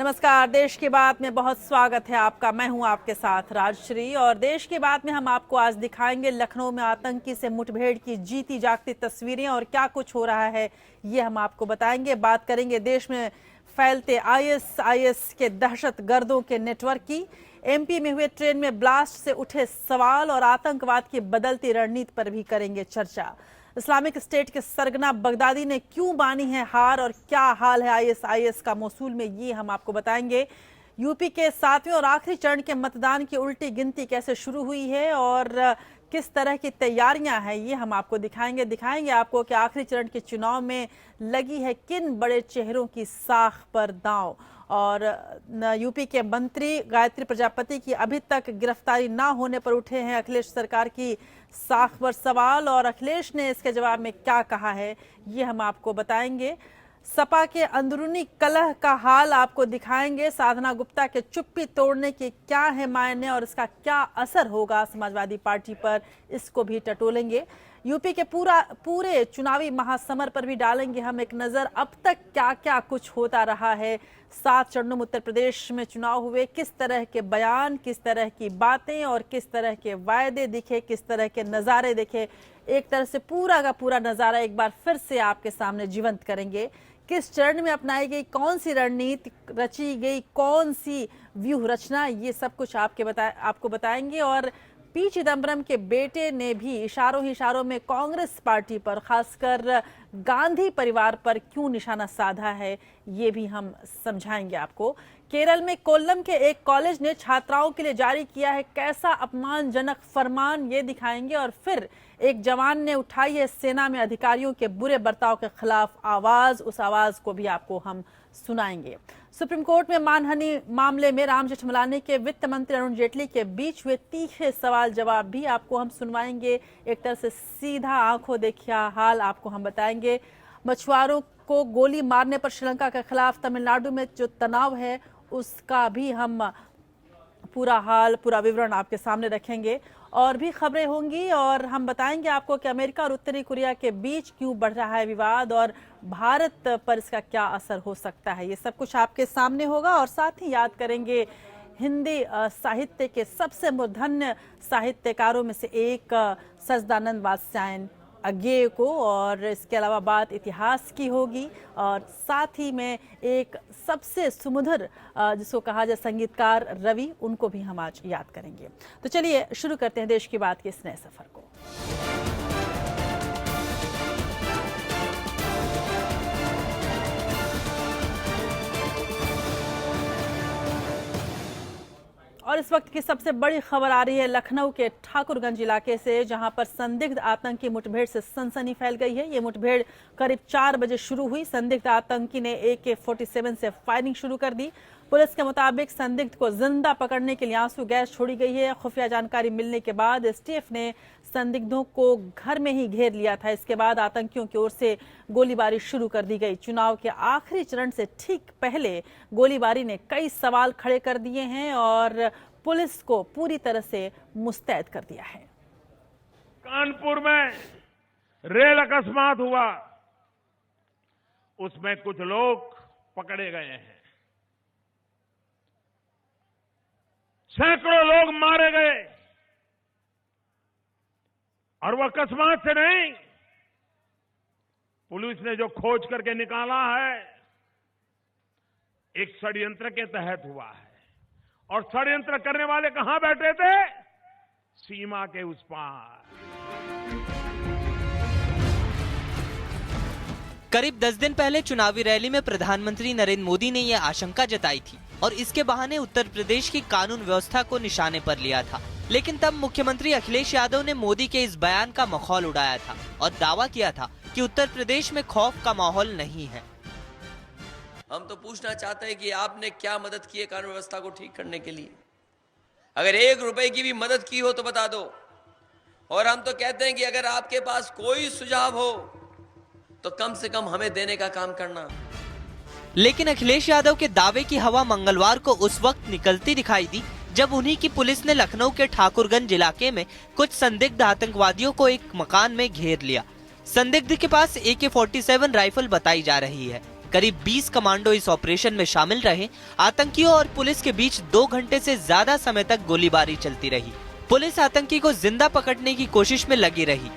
नमस्कार। देश की बात में बहुत स्वागत है आपका। मैं हूं आपके साथ राजश्री और देश की बात में हम आपको आज दिखाएंगे लखनऊ में आतंकी से मुठभेड़ की जीती जागती तस्वीरें और क्या कुछ हो रहा है ये हम आपको बताएंगे। बात करेंगे देश में फैलते आईएसआईएस के दहशतगर्दों के नेटवर्क की, एमपी में हुए ट्रेन में ब्लास्ट से उठे सवाल और आतंकवाद की बदलती रणनीति पर भी करेंगे चर्चा। इस्लामिक स्टेट के सरगना बगदादी ने क्यों मानी है हार और क्या हाल है आईएसआईएस का मोसूल में, ये हम आपको बताएंगे। यूपी के 7वें और आखिरी चरण के मतदान की उल्टी गिनती कैसे शुरू हुई है और किस तरह की तैयारियां हैं ये हम आपको दिखाएंगे आपको कि आखिरी चरण के चुनाव में लगी है किन बड़े चेहरों की साख पर दांव। और यूपी के मंत्री गायत्री प्रजापति की अभी तक गिरफ्तारी ना होने पर उठे हैं अखिलेश सरकार की साख पर सवाल और अखिलेश ने इसके जवाब में क्या कहा है ये हम आपको बताएंगे। सपा के अंदरूनी कलह का हाल आपको दिखाएंगे। साधना गुप्ता के चुप्पी तोड़ने के क्या है मायने और इसका क्या असर होगा समाजवादी पार्टी पर, इसको भी टटोलेंगे। यूपी के पूरे चुनावी महासमर पर भी डालेंगे हम एक नजर। अब तक क्या क्या कुछ होता रहा है, 7 चरणों में उत्तर प्रदेश में चुनाव हुए, किस तरह के बयान, किस तरह की बातें और किस तरह के वायदे दिखे, किस तरह के नज़ारे दिखे। एक तरह से पूरा का पूरा नज़ारा एक बार फिर से आपके सामने जीवंत करेंगे। किस चरण में अपनाई गई कौन सी रणनीति रची गई, कौन सी व्यूह रचना, ये सब कुछ आपको बताएंगे। और पी चिदम्बरम के बेटे ने भी इशारों ही इशारों में कांग्रेस पार्टी पर, खासकर गांधी परिवार पर क्यों निशाना साधा है ये भी हम समझाएंगे आपको। केरल में कोल्लम के एक कॉलेज ने छात्राओं के लिए जारी किया है कैसा अपमानजनक फरमान, ये दिखाएंगे। और फिर एक जवान ने उठाई है सेना में अधिकारियों के बुरे बर्ताव के खिलाफ आवाज, उस आवाज को भी आपको हम सुनाएंगे। सुप्रीम कोर्ट में मानहानि मामले में राम जेठमलानी के वित्त मंत्री अरुण जेटली के बीच हुए तीखे सवाल जवाब भी आपको हम सुनवाएंगे। एक तरह से सीधा आंखों देखिया हाल आपको हम बताएंगे। मछुआरों को गोली मारने पर श्रीलंका के खिलाफ तमिलनाडु में जो तनाव है उसका भी हम पूरा हाल, पूरा विवरण आपके सामने रखेंगे। और भी खबरें होंगी और हम बताएंगे आपको कि अमेरिका और उत्तरी कोरिया के बीच क्यों बढ़ रहा है विवाद और भारत पर इसका क्या असर हो सकता है, ये सब कुछ आपके सामने होगा। और साथ ही याद करेंगे हिंदी साहित्य के सबसे मूर्धन्य साहित्यकारों में से एक सच्चिदानंद वात्स्यायन अज्ञेय को, और इसके अलावा बात इतिहास की होगी और साथ ही में एक सबसे सुमधुर जिसको कहा जाए संगीतकार रवि, उनको भी हम आज याद करेंगे। तो चलिए शुरू करते हैं देश की बात के इस नए सफर को। और इस वक्त की सबसे बड़ी खबर आ रही है लखनऊ के ठाकुरगंज इलाके से, जहां पर संदिग्ध आतंकी मुठभेड़ से सनसनी फैल गई है। ये मुठभेड़ करीब 4 बजे शुरू हुई। संदिग्ध आतंकी ने AK-47 से फायरिंग शुरू कर दी। पुलिस के मुताबिक संदिग्ध को जिंदा पकड़ने के लिए आंसू गैस छोड़ी गई है। खुफिया जानकारी मिलने के बाद एसटीएफ ने संदिग्धों को घर में ही घेर लिया था। इसके बाद आतंकियों की ओर से गोलीबारी शुरू कर दी गई। चुनाव के आखिरी चरण से ठीक पहले गोलीबारी ने कई सवाल खड़े कर दिए हैं और पुलिस को पूरी तरह से मुस्तैद कर दिया है। कानपुर में रेल अकस्मात हुआ, उसमें कुछ लोग पकड़े गए हैं, सैकड़ों लोग मारे गए और वो अकस्मात से नहीं, पुलिस ने जो खोज करके निकाला है एक षड्यंत्र के तहत हुआ है। और षड्यंत्र करने वाले कहां बैठे थे? सीमा के उस पार। करीब 10 दिन पहले चुनावी रैली में प्रधानमंत्री नरेंद्र मोदी ने यह आशंका जताई थी और इसके बहाने उत्तर प्रदेश की कानून व्यवस्था को निशाने पर लिया था। लेकिन तब मुख्यमंत्री अखिलेश यादव ने मोदी के इस बयान का मखौल उड़ाया था और दावा किया था कि उत्तर प्रदेश में खौफ का माहौल नहीं है। हम तो पूछना चाहते हैं कि आपने क्या मदद की है कानून व्यवस्था को ठीक करने के लिए? अगर 1 रुपए की भी मदद की हो तो बता दो। और हम तो कहते हैं कि अगर आपके पास कोई सुझाव हो तो कम से कम हमें देने का काम करना। लेकिन अखिलेश यादव के दावे की हवा मंगलवार को उस वक्त निकलती दिखाई दी जब उन्हीं की पुलिस ने लखनऊ के ठाकुरगंज इलाके में कुछ संदिग्ध आतंकवादियों को एक मकान में घेर लिया। संदिग्ध के पास AK-47 राइफल बताई जा रही है। करीब 20 कमांडो इस ऑपरेशन में शामिल रहे। आतंकियों और पुलिस के बीच 2 घंटे से ज्यादा समय तक गोलीबारी चलती रही। पुलिस आतंकी को जिंदा पकड़ने की कोशिश में लगी रही।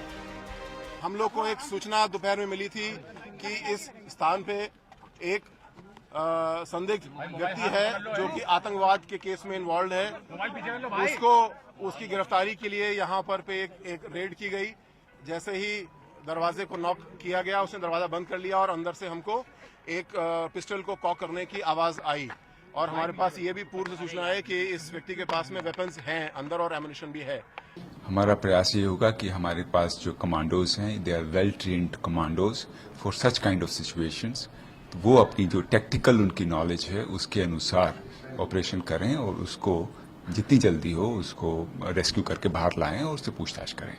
हम लोग को एक सूचना दोपहर में मिली थी कि इस स्थान पे एक संदिग्ध व्यक्ति है जो कि आतंकवाद के केस में इन्वॉल्व है। उसकी गिरफ्तारी के लिए यहाँ पर पे एक रेड की गई। जैसे ही दरवाजे को नॉक किया गया, उसने दरवाजा बंद कर लिया और अंदर से हमको एक पिस्टल को कॉक करने की आवाज आई और हमारे पास ये भी पूर्व सूचना है कि इस व्यक्ति के पास में वेपन्स हैं अंदर और एमुनिशन भी है। हमारा प्रयास ये होगा कि हमारे पास जो कमांडोज हैं, they are well trained commandos for such kind of situations. तो वो अपनी जो टेक्टिकल उनकी नॉलेज है उसके अनुसार ऑपरेशन करें और उसको जितनी जल्दी हो उसको रेस्क्यू करके बाहर लाएं और उससे पूछताछ करें।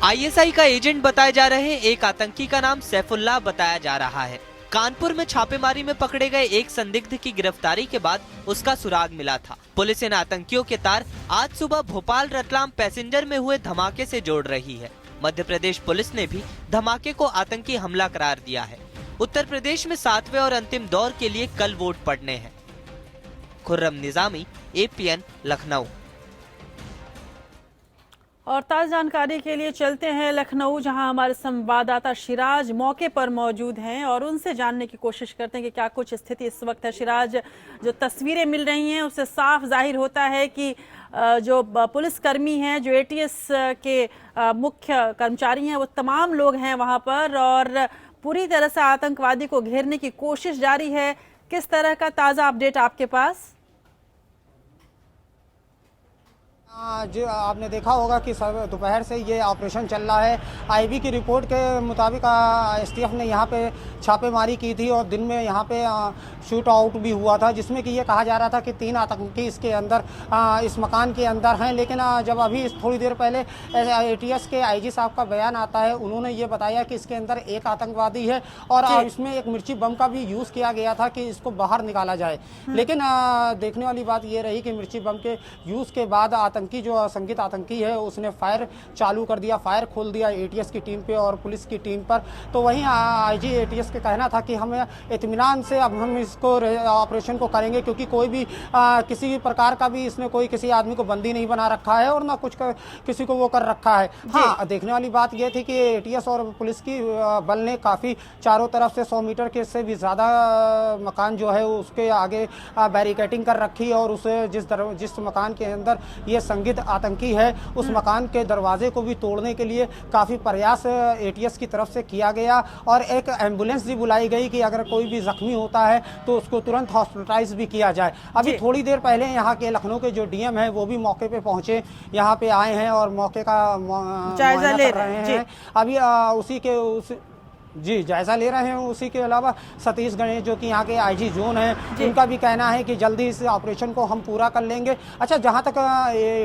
आईएसआई का एजेंट बताए जा रहे एक आतंकी का नाम सैफुल्लाह बताया जा रहा है। कानपुर में छापेमारी में पकड़े गए एक संदिग्ध की गिरफ्तारी के बाद उसका सुराग मिला था। पुलिस इन आतंकियों के तार आज सुबह भोपाल रतलाम पैसेंजर में हुए धमाके से जोड़ रही है। मध्य प्रदेश पुलिस ने भी धमाके को आतंकी हमला करार दिया है। उत्तर प्रदेश में 7वें और अंतिम दौर के लिए कल वोट पड़ने हैं। खुर्रम निजामी, APN, लखनऊ। और ताज़ा जानकारी के लिए चलते हैं लखनऊ, जहां हमारे संवाददाता शिराज मौके पर मौजूद हैं और उनसे जानने की कोशिश करते हैं कि क्या कुछ स्थिति इस वक्त है। शिराज, जो तस्वीरें मिल रही हैं उससे साफ जाहिर होता है कि जो पुलिसकर्मी हैं, जो ATS के मुख्य कर्मचारी हैं, वो तमाम लोग हैं वहां पर और पूरी तरह से आतंकवादी को घेरने की कोशिश जारी है। किस तरह का ताज़ा अपडेट आपके पास? जो आपने देखा होगा कि दोपहर से ये ऑपरेशन चल रहा है। IB की रिपोर्ट के मुताबिक STF ने यहाँ पे छापेमारी की थी और दिन में यहाँ पे शूट आउट भी हुआ था, जिसमें कि ये कहा जा रहा था कि 3 आतंकी इसके अंदर इस मकान के अंदर हैं। लेकिन जब अभी थोड़ी देर पहले ATS के IG साहब का बयान आता है, उन्होंने ये बताया कि इसके अंदर एक आतंकवादी है और इसमें एक मिर्ची बम का भी यूज़ किया गया था कि इसको बाहर निकाला जाए। लेकिन देखने वाली बात ये रही कि मिर्ची बम के यूज़ के बाद आतंकी जो संदिग्ध आतंकी है उसने फायर चालू कर दिया, फायर खोल दिया ATS की टीम पे और पुलिस की टीम पर। तो वहीं IG ATS का कहना था कि हमें इत्मीनान से अब हम इसको ऑपरेशन को करेंगे, क्योंकि कोई भी किसी भी प्रकार का भी इसने कोई किसी आदमी को बंदी नहीं बना रखा है और ना कुछ किसी को वो कर रखा है। हाँ, देखने वाली बात ये थी कि ATS और पुलिस की बल ने काफ़ी चारों तरफ से 100 मीटर के से भी ज़्यादा मकान जो है उसके आगे बैरिकेडिंग कर रखी और उसे जिस मकान के अंदर ये संदिग्ध आतंकी है उस मकान के दरवाजे को भी तोड़ने के लिए काफ़ी प्रयास ATS की तरफ से किया गया और एक एम्बुलेंस भी बुलाई गई कि अगर कोई भी जख्मी होता है तो उसको तुरंत हॉस्पिटलाइज भी किया जाए। अभी थोड़ी देर पहले यहाँ के लखनऊ के जो DM है वो भी मौके पे पहुँचे, यहाँ पे आए हैं और मौके का जायजा ले रहे हैं। अभी जायजा ले रहे हैं। उसी के अलावा सतीश गणेश जो कि यहाँ के IG जोन हैं, उनका भी कहना है कि जल्दी इस ऑपरेशन को हम पूरा कर लेंगे। अच्छा, जहाँ तक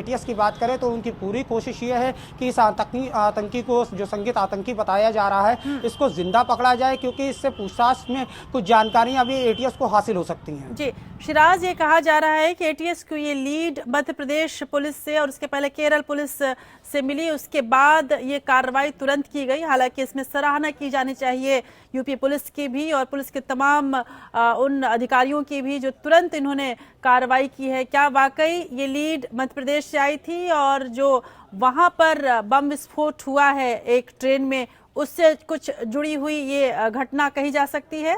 ATS की बात करें तो उनकी पूरी कोशिश ये है कि इस आतंकी को, जो संदिग्ध आतंकी बताया जा रहा है, इसको जिंदा पकड़ा जाए, क्योंकि इससे पूछताछ में कुछ जानकारियाँ अभी ATS को हासिल हो सकती हैं। जी शिराज, ये कहा जा रहा है कि ATS को ये लीड मध्य प्रदेश पुलिस से और उसके पहले केरल पुलिस से मिली, उसके बाद ये कार्रवाई तुरंत की गई। हालांकि इसमें सराहना की जानी चाहिए यूपी पुलिस की भी और पुलिस के तमाम उन अधिकारियों की भी जो तुरंत इन्होंने कार्रवाई की है। क्या वाकई ये लीड मध्य प्रदेश से आई थी और जो वहां पर बम विस्फोट हुआ है एक ट्रेन में, उससे कुछ जुड़ी हुई ये घटना कही जा सकती है?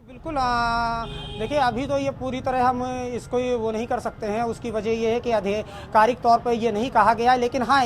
बिल्कुल, देखिए अभी तो ये पूरी तरह हम इसको वो नहीं कर सकते हैं। उसकी वजह ये है कि आधिकारिक तौर पर ये नहीं कहा गया, लेकिन हाँ,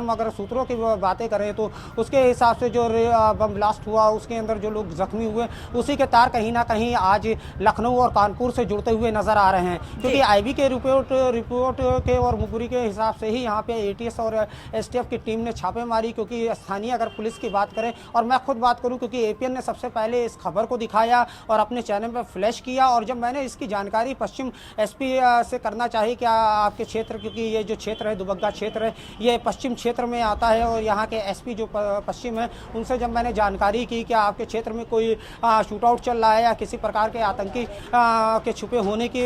अगर सूत्रों की बातें करें तो उसके हिसाब से जो बम ब्लास्ट हुआ उसके अंदर जो लोग जख्मी हुए उसी के तार कहीं ना कहीं आज लखनऊ और कानपुर से जुड़ते हुए नजर आ रहे हैं, क्योंकि IB के रिपोर्ट के और मुखबिरी के हिसाब से ही यहाँ पे ATS और STF की टीम ने छापे मारी। क्योंकि स्थानीय अगर पुलिस की बात करें और मैं खुद बात करूँ, क्योंकि APN ने सबसे पहले इस खबर को दिखाया और आपने चैनल पर फ्लैश किया, और जब मैंने इसकी जानकारी पश्चिम एसपी से करना चाहिए कि आपके क्षेत्र, क्योंकि ये जो क्षेत्र है दुबग्गा क्षेत्र है ये पश्चिम क्षेत्र में आता है, और यहाँ के एसपी जो पश्चिम है उनसे जब मैंने जानकारी की कि आपके क्षेत्र में कोई शूट आउट चल रहा है या किसी प्रकार के आतंकी के छुपे होने की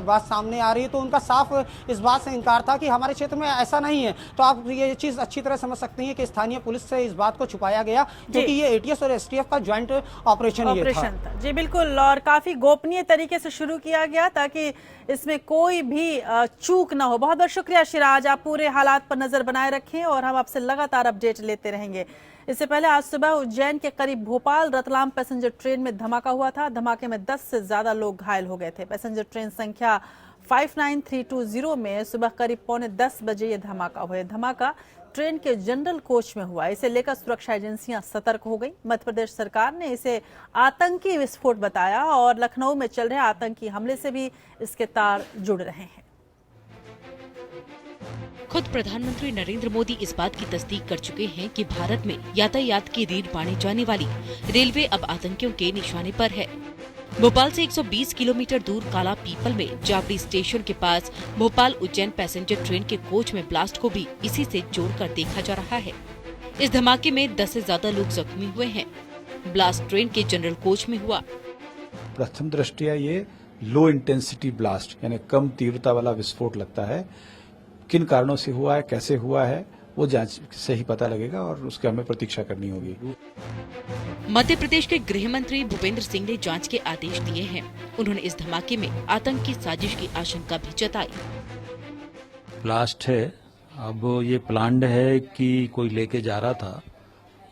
बात सामने आ रही है, तो उनका साफ इस बात से इनकार था कि हमारे क्षेत्र में ऐसा नहीं है। तो आप ये चीज़ अच्छी तरह समझ सकती हैं कि स्थानीय पुलिस से इस बात को छुपाया गया, क्योंकि ये एटीएस और एसटीएफ का ज्वाइंट ऑपरेशन था। जी बिल्कुल, और काफी गोपनीय तरीके से शुरू किया गया ताकि इसमें कोई भी चूक ना हो। बहुत बहुत शुक्रिया शिराज, आप पूरे हालात पर नजर बनाए रखें और हम आपसे लगातार अपडेट लेते रहेंगे। इससे पहले आज सुबह उज्जैन के करीब भोपाल रतलाम पैसेंजर ट्रेन में धमाका हुआ था। धमाके में 10 से ज्यादा लोग घायल हो गए थे। पैसेंजर ट्रेन संख्या 59320 में सुबह करीब 9:45 बजे ये धमाका हुआ। धमाका ट्रेन के जनरल कोच में हुआ। इसे लेकर सुरक्षा एजेंसियां सतर्क हो गई। मध्य प्रदेश सरकार ने इसे आतंकी विस्फोट बताया और लखनऊ में चल रहे आतंकी हमले से भी इसके तार जुड़ रहे हैं। खुद प्रधानमंत्री नरेंद्र मोदी इस बात की तस्दीक कर चुके हैं कि भारत में यातायात की रीढ़ मानी जाने वाली रेलवे अब आतंकियों के निशाने पर है। भोपाल से 120 किलोमीटर दूर काला पीपल में जावड़ी स्टेशन के पास भोपाल उज्जैन पैसेंजर ट्रेन के कोच में ब्लास्ट को भी इसी से जोड़कर देखा जा रहा है। इस धमाके में 10 से ज्यादा लोग जख्मी हुए हैं। ब्लास्ट ट्रेन के जनरल कोच में हुआ। प्रथम दृष्टया ये लो इंटेंसिटी ब्लास्ट यानी कम तीव्रता वाला विस्फोट लगता है। किन कारणों से हुआ है, कैसे हुआ है, वो जांच से ही पता लगेगा और उसकी हमें प्रतीक्षा करनी होगी। मध्य प्रदेश के गृह मंत्री भूपेंद्र सिंह ने जांच के आदेश दिए हैं। उन्होंने इस धमाके में आतंक की साजिश की आशंका भी जताई। ब्लास्ट है, अब ये प्लान्ड है कि कोई लेके जा रहा था,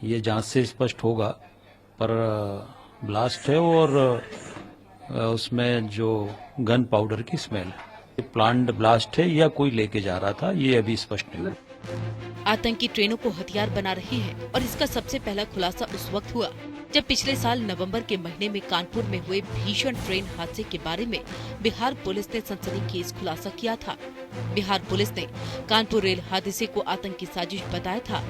ये जांच से स्पष्ट होगा, पर ब्लास्ट है और उसमें जो गन पाउडर की स्मेल है। प्लान्ड ब्लास्ट है या कोई लेके जा रहा था, ये अभी स्पष्ट नहीं हुआ। आतंकी ट्रेनों को हथियार बना रहे हैं और इसका सबसे पहला खुलासा उस वक्त हुआ जब पिछले साल नवंबर के महीने में कानपुर में हुए भीषण ट्रेन हादसे के बारे में बिहार पुलिस ने सनसनीखेज खुलासा किया था। बिहार पुलिस ने कानपुर रेल हादसे को आतंकी साजिश बताया था।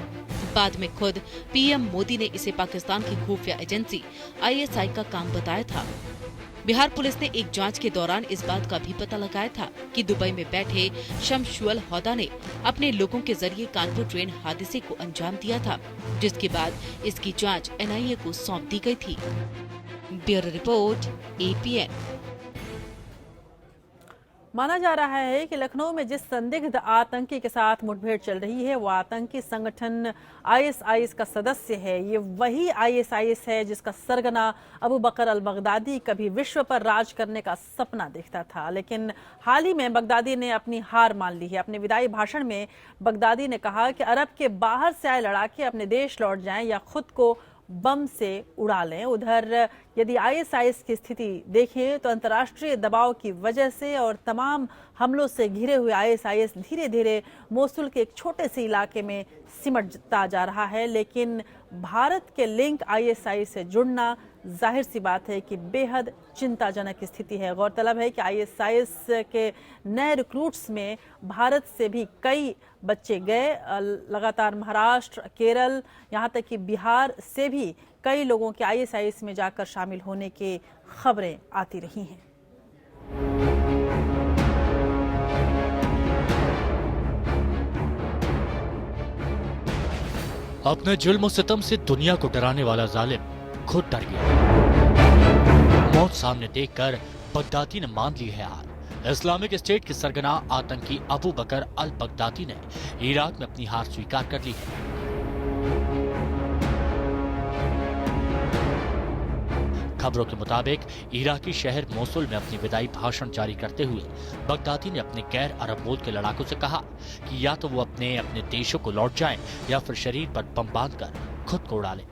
बाद में खुद पीएम मोदी ने इसे पाकिस्तान की खुफिया एजेंसी ISI का काम बताया था। बिहार पुलिस ने एक जांच के दौरान इस बात का भी पता लगाया था कि दुबई में बैठे शमशुअल हौदा ने अपने लोगों के जरिए कानपुर ट्रेन हादसे को अंजाम दिया था, जिसके बाद इसकी जांच NIA को सौंप दी गई थी। Bureau report APN। माना जा रहा है कि लखनऊ में जिस संदिग्ध आतंकी के साथ मुठभेड़ चल रही है वो आतंकी संगठन ISIS का सदस्य है। ये वही ISIS है जिसका सरगना अबू बकर अल बगदादी कभी विश्व पर राज करने का सपना देखता था, लेकिन हाल ही में बगदादी ने अपनी हार मान ली है। अपने विदाई भाषण में बगदादी ने कहा कि अरब के बाहर से आए लड़ाके अपने देश लौट जाएं या खुद को बम से उड़ा लें। उधर यदि ISIS की स्थिति देखें तो अंतर्राष्ट्रीय दबाव की वजह से और तमाम हमलों से घिरे हुए ISIS धीरे धीरे मोसुल के एक छोटे से इलाके में सिमटता जा रहा है। लेकिन भारत के लिंक ISIS से जुड़ना जाहिर सी बात है कि बेहद चिंताजनक स्थिति है। गौरतलब है कि ISIS के नए रिक्रूट्स में भारत से भी कई बच्चे गए। लगातार महाराष्ट्र, केरल, यहाँ तक कि बिहार से भी कई लोगों के ISIS में जाकर शामिल होने की खबरें आती रही हैं। अपने जुल्म और सितम से दुनिया को डराने वाला जालिम खुद डर गया। मौत सामने देखकर बगदादी ने मान ली है हार। इस्लामिक स्टेट के सरगना आतंकी अबू बकर अल बगदादी ने इराक में अपनी हार स्वीकार कर ली है। खबरों के मुताबिक इराकी शहर मोसुल में अपनी विदाई भाषण जारी करते हुए बगदादी ने अपने गैर अरब मूल के लड़ाकों से कहा कि या तो वो अपने देशों को लौट जाएं या फिर शरीर पर बम बांधकर खुद को उड़ा लें।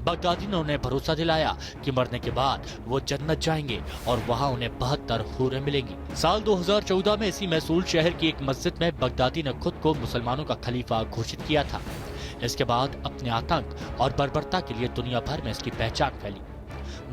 बगदादी ने उन्हें भरोसा दिलाया कि मरने के बाद वो जन्नत जाएंगे और वहां उन्हें 72 हूरें मिलेंगी। साल 2014 में इसी मैसूल शहर की एक मस्जिद में बगदादी ने खुद को मुसलमानों का खलीफा घोषित किया था। इसके बाद अपने आतंक और बर्बरता के लिए दुनिया भर में इसकी पहचान फैली।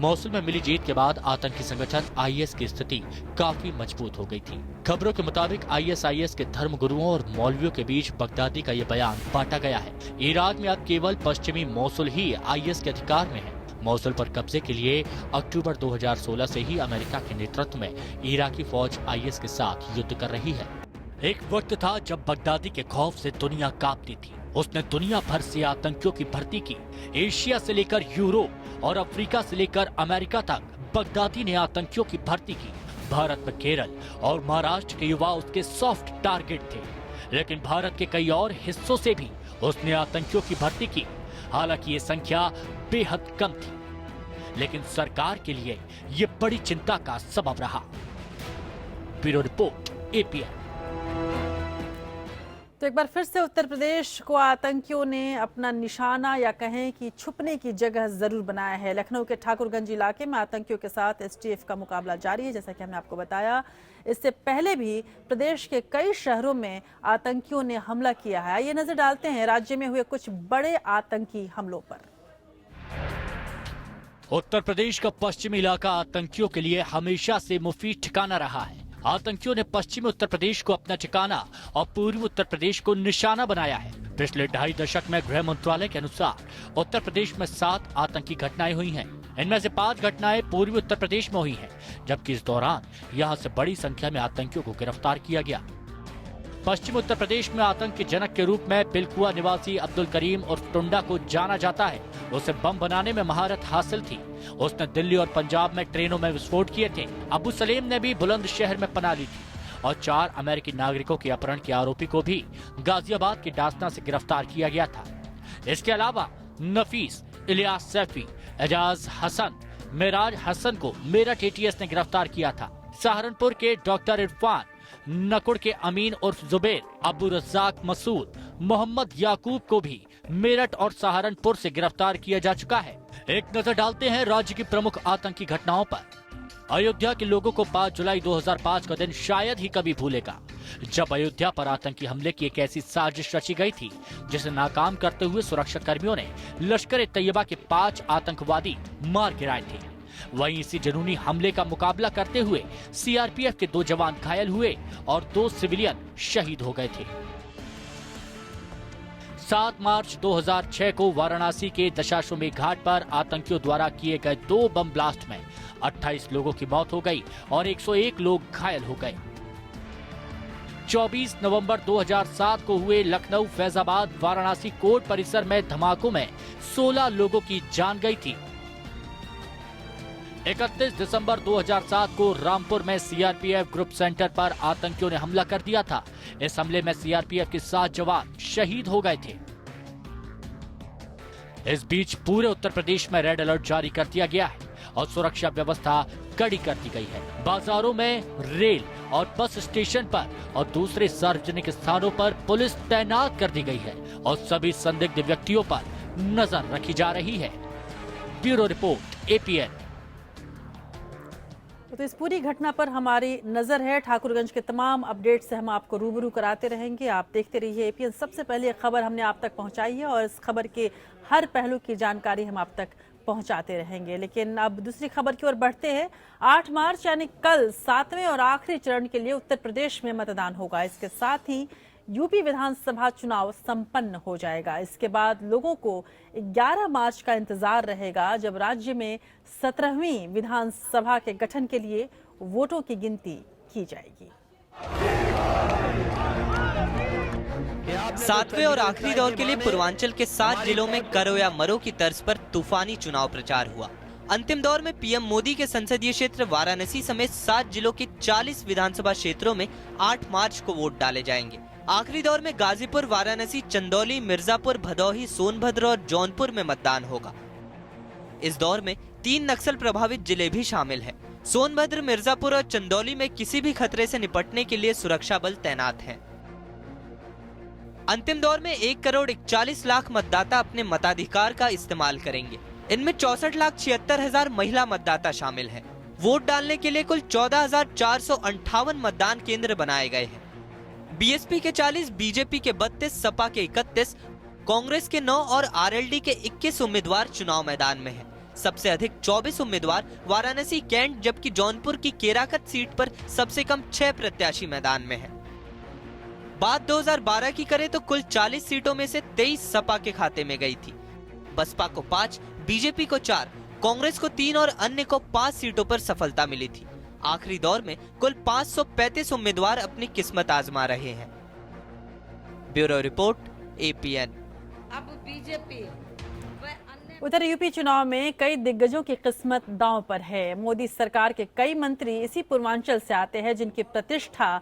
मौसुल में मिली जीत के बाद आतंकी संगठन IS की स्थिति काफी मजबूत हो गई थी। खबरों के मुताबिक ISIS के धर्मगुरुओं और मौलवियों के बीच बगदादी का ये बयान बांटा गया है। इराक में अब केवल पश्चिमी मौसुल ही IS के अधिकार में है। मोसुल पर कब्जे के लिए अक्टूबर 2016 से ही अमेरिका के नेतृत्व में इराकी फौज आईएस के साथ युद्ध कर रही है। एक वक्त था जब बगदादी के खौफ से दुनिया कांपती थी। उसने दुनिया भर से आतंकियों की भर्ती की। एशिया से लेकर यूरोप और अफ्रीका से लेकर अमेरिका तक बगदादी ने आतंकियों की भर्ती की। भारत में केरल और महाराष्ट्र के युवा उसके सॉफ्ट टारगेट थे, लेकिन भारत के कई और हिस्सों से भी उसने आतंकियों की भर्ती की। हालांकि ये संख्या बेहद कम थी, लेकिन सरकार के लिए ये बड़ी चिंता का सबब रहा। Bureau report, APN. तो एक बार फिर से उत्तर प्रदेश को आतंकियों ने अपना निशाना या कहें कि छुपने की जगह जरूर बनाया है। लखनऊ के ठाकुरगंज इलाके में आतंकियों के साथ एसटीएफ का मुकाबला जारी है, जैसा कि हमने आपको बताया। इससे पहले भी प्रदेश के कई शहरों में आतंकियों ने हमला किया है। ये नजर डालते हैं राज्य में हुए कुछ बड़े आतंकी हमलों पर। उत्तर प्रदेश का पश्चिमी इलाका आतंकियों के लिए हमेशा से मुफीद ठिकाना रहा है। आतंकियों ने पश्चिमी उत्तर प्रदेश को अपना ठिकाना और पूर्वी उत्तर प्रदेश को निशाना बनाया है। पिछले 2.5 दशक में गृह मंत्रालय के अनुसार उत्तर प्रदेश में 7 आतंकी घटनाएं हुई हैं। इनमें से 5 घटनाएं पूर्वी उत्तर प्रदेश में हुई हैं, जबकि इस दौरान यहां से बड़ी संख्या में आतंकियों को गिरफ्तार किया गया। पश्चिम उत्तर प्रदेश में आतंक के जनक के रूप में बिलकुआ निवासी अब्दुल करीम उर्फ टुंडा को जाना जाता है। उसे बम बनाने में महारत हासिल थी। उसने दिल्ली और पंजाब में ट्रेनों में विस्फोट किए थे। अबू सलेम ने भी बुलंदशहर में पनाह ली थी और 4 अमेरिकी नागरिकों के अपहरण के आरोपी को भी गाजियाबाद के डासना से गिरफ्तार किया गया था। इसके अलावा नफीस, इलियास सैफी, एजाज हसन, मेराज हसन को मेरठ एटीएस ने गिरफ्तार किया था। सहारनपुर के डॉक्टर इरफान, नकुड़ के अमीन उर्फ जुबैर, अबू रज़ाक मसूद, मोहम्मद याकूब को भी मेरठ और सहारनपुर से गिरफ्तार किया जा चुका है। एक नजर डालते हैं राज्य की प्रमुख आतंकी घटनाओं पर। अयोध्या के लोगों को 5 जुलाई 2005 का दिन शायद ही कभी भूलेगा, जब अयोध्या पर आतंकी हमले की एक ऐसी साजिश रची गई थी जिसे नाकाम करते हुए सुरक्षा कर्मियों ने लश्कर ए तैयबा के 5 आतंकवादी मार गिराए थे। वहीं इसी जुनूनी हमले का मुकाबला करते हुए सीआरपीएफ के 2 जवान घायल हुए और 2 सिविलियन शहीद हो गए थे। 7 मार्च 2006 को वाराणसी के दशाश्वमेध घाट पर आतंकियों द्वारा किए गए 2 बम ब्लास्ट में 28 लोगों की मौत हो गई और 101 लोग घायल हो गए। 24 नवंबर 2007 को हुए लखनऊ, फैजाबाद, वाराणसी कोर्ट परिसर में धमाकों में 16 लोगों की जान गई थी। 31 दिसंबर 2007 को रामपुर में सीआरपीएफ ग्रुप सेंटर पर आतंकियों ने हमला कर दिया था। इस हमले में सीआरपीएफ के 7 जवान शहीद हो गए थे। इस बीच पूरे उत्तर प्रदेश में रेड अलर्ट जारी कर दिया गया है और सुरक्षा व्यवस्था कड़ी कर दी गई है। बाजारों में, रेल और बस स्टेशन पर और दूसरे सार्वजनिक स्थानों पर पुलिस तैनात कर दी गई है और सभी संदिग्ध व्यक्तियों पर नजर रखी जा रही है। Bureau report, APN. तो इस पूरी घटना पर हमारी नजर है। ठाकुरगंज के तमाम अपडेट से हम आपको रूबरू कराते रहेंगे। आप देखते रहिए एपीएन। सबसे पहले खबर हमने आप तक पहुंचाई है और इस खबर के हर पहलू की जानकारी हम आप तक पहुंचाते रहेंगे। लेकिन अब दूसरी खबर की ओर बढ़ते हैं। 8 मार्च यानी कल 7वें और आखिरी चरण के लिए उत्तर प्रदेश में मतदान होगा। इसके साथ ही यूपी विधानसभा चुनाव संपन्न हो जाएगा। इसके बाद लोगों को 11 मार्च का इंतजार रहेगा, जब राज्य में 17वीं विधानसभा के गठन के लिए वोटों की गिनती की जाएगी। 7वें और आखिरी दौर के लिए पूर्वांचल के 7 जिलों में करो या मरो की तर्ज पर तूफानी चुनाव प्रचार हुआ। अंतिम दौर में पीएम मोदी के संसदीय क्षेत्र वाराणसी समेत 7 जिलों के 40 विधानसभा क्षेत्रों में 8 मार्च को वोट डाले जाएंगे। आखिरी दौर में गाजीपुर, वाराणसी, चंदौली, मिर्जापुर, भदोही, सोनभद्र और जौनपुर में मतदान होगा। इस दौर में 3 नक्सल प्रभावित जिले भी शामिल हैं। सोनभद्र, मिर्जापुर और चंदौली में किसी भी खतरे से निपटने के लिए सुरक्षा बल तैनात हैं। अंतिम दौर में 1,41,40,00,000 मतदाता अपने मताधिकार का इस्तेमाल करेंगे। इनमें 64,76,000 महिला मतदाता शामिल हैं। वोट डालने के लिए कुल 14,458 मतदान केंद्र बनाए गए हैं। बीएसपी के 40, बीजेपी के 32, सपा के 31, कांग्रेस के 9 और आरएलडी के 21 उम्मीदवार चुनाव मैदान में हैं। सबसे अधिक 24 उम्मीदवार वाराणसी, कैंट, जबकि जौनपुर की केराकत सीट पर सबसे कम 6 प्रत्याशी मैदान में हैं। बात 2012 की करें तो कुल 40 सीटों में से 23 सपा के खाते में गई थी। बसपा को 5, बीजेपी को 4, कांग्रेस को 3 और अन्य को 5 सीटों पर सफलता मिली थी। आखिरी दौर में कुल 535 उम्मीदवार अपनी किस्मत आजमा रहे हैं। Bureau report, APN। अब बीजेपी उधर यूपी चुनाव में कई दिग्गजों की किस्मत दांव पर है। मोदी सरकार के कई मंत्री इसी पूर्वांचल से आते हैं, जिनकी प्रतिष्ठा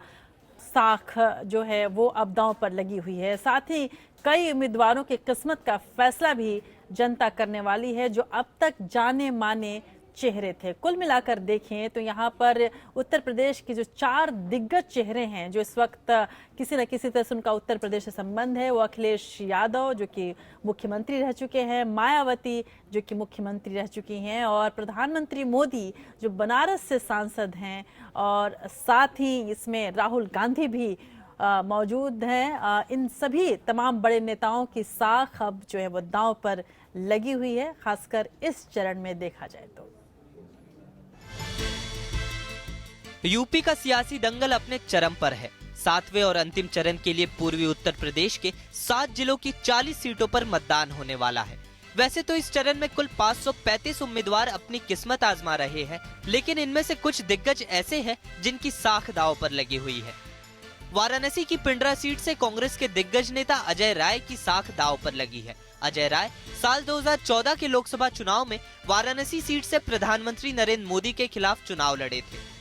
साख जो है वो अब दांव पर लगी हुई है। साथ ही कई उम्मीदवारों की किस्मत का फैसला भी जनता करने वाली है, जो अब तक जाने माने चेहरे थे। कुल मिलाकर देखें तो यहाँ पर उत्तर प्रदेश के जो 4 दिग्गज चेहरे हैं, जो इस वक्त किसी न किसी तरह से उनका उत्तर प्रदेश से संबंध है, वो अखिलेश यादव जो कि मुख्यमंत्री रह चुके हैं, मायावती जो कि मुख्यमंत्री रह चुकी हैं, और प्रधानमंत्री मोदी जो बनारस से सांसद हैं, और साथ ही इसमें राहुल गांधी भी मौजूद हैं। इन सभी तमाम बड़े नेताओं की साख अब जो है वो दांव पर लगी हुई है, खासकर इस चरण में देखा जाए तो। यूपी का सियासी दंगल अपने चरम पर है। 7वें और अंतिम चरण के लिए पूर्वी उत्तर प्रदेश के 7 जिलों की 40 सीटों पर मतदान होने वाला है। वैसे तो इस चरण में कुल 535 उम्मीदवार अपनी किस्मत आजमा रहे हैं, लेकिन इनमें से कुछ दिग्गज ऐसे हैं जिनकी साख दांव पर लगी हुई है। वाराणसी की पिंडरा सीट से कांग्रेस के दिग्गज नेता अजय राय की साख दांव पर लगी है। अजय राय साल 2014 के लोकसभा चुनाव में वाराणसी सीट से प्रधानमंत्री नरेंद्र मोदी के खिलाफ चुनाव लड़े थे।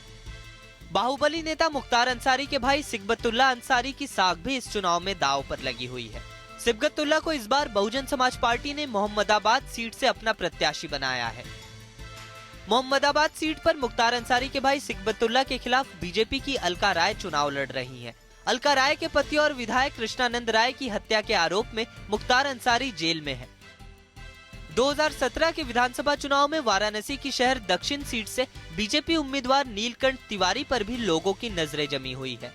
बाहुबली नेता मुख्तार अंसारी के भाई सिबगतुल्ला अंसारी की साख भी इस चुनाव में दांव पर लगी हुई है। सिबगतुल्ला को इस बार बहुजन समाज पार्टी ने मोहम्मदाबाद सीट से अपना प्रत्याशी बनाया है। मोहम्मदाबाद सीट पर मुख्तार अंसारी के भाई सिबगतुल्ला के खिलाफ बीजेपी की अलका राय चुनाव लड़ रही हैं। अलका राय के पति और विधायक कृष्णानंद राय की हत्या के आरोप में मुख्तार अंसारी जेल में है। 2017 के विधानसभा चुनाव में वाराणसी की शहर दक्षिण सीट से बीजेपी उम्मीदवार नीलकंठ तिवारी पर भी लोगों की नजरें जमी हुई है,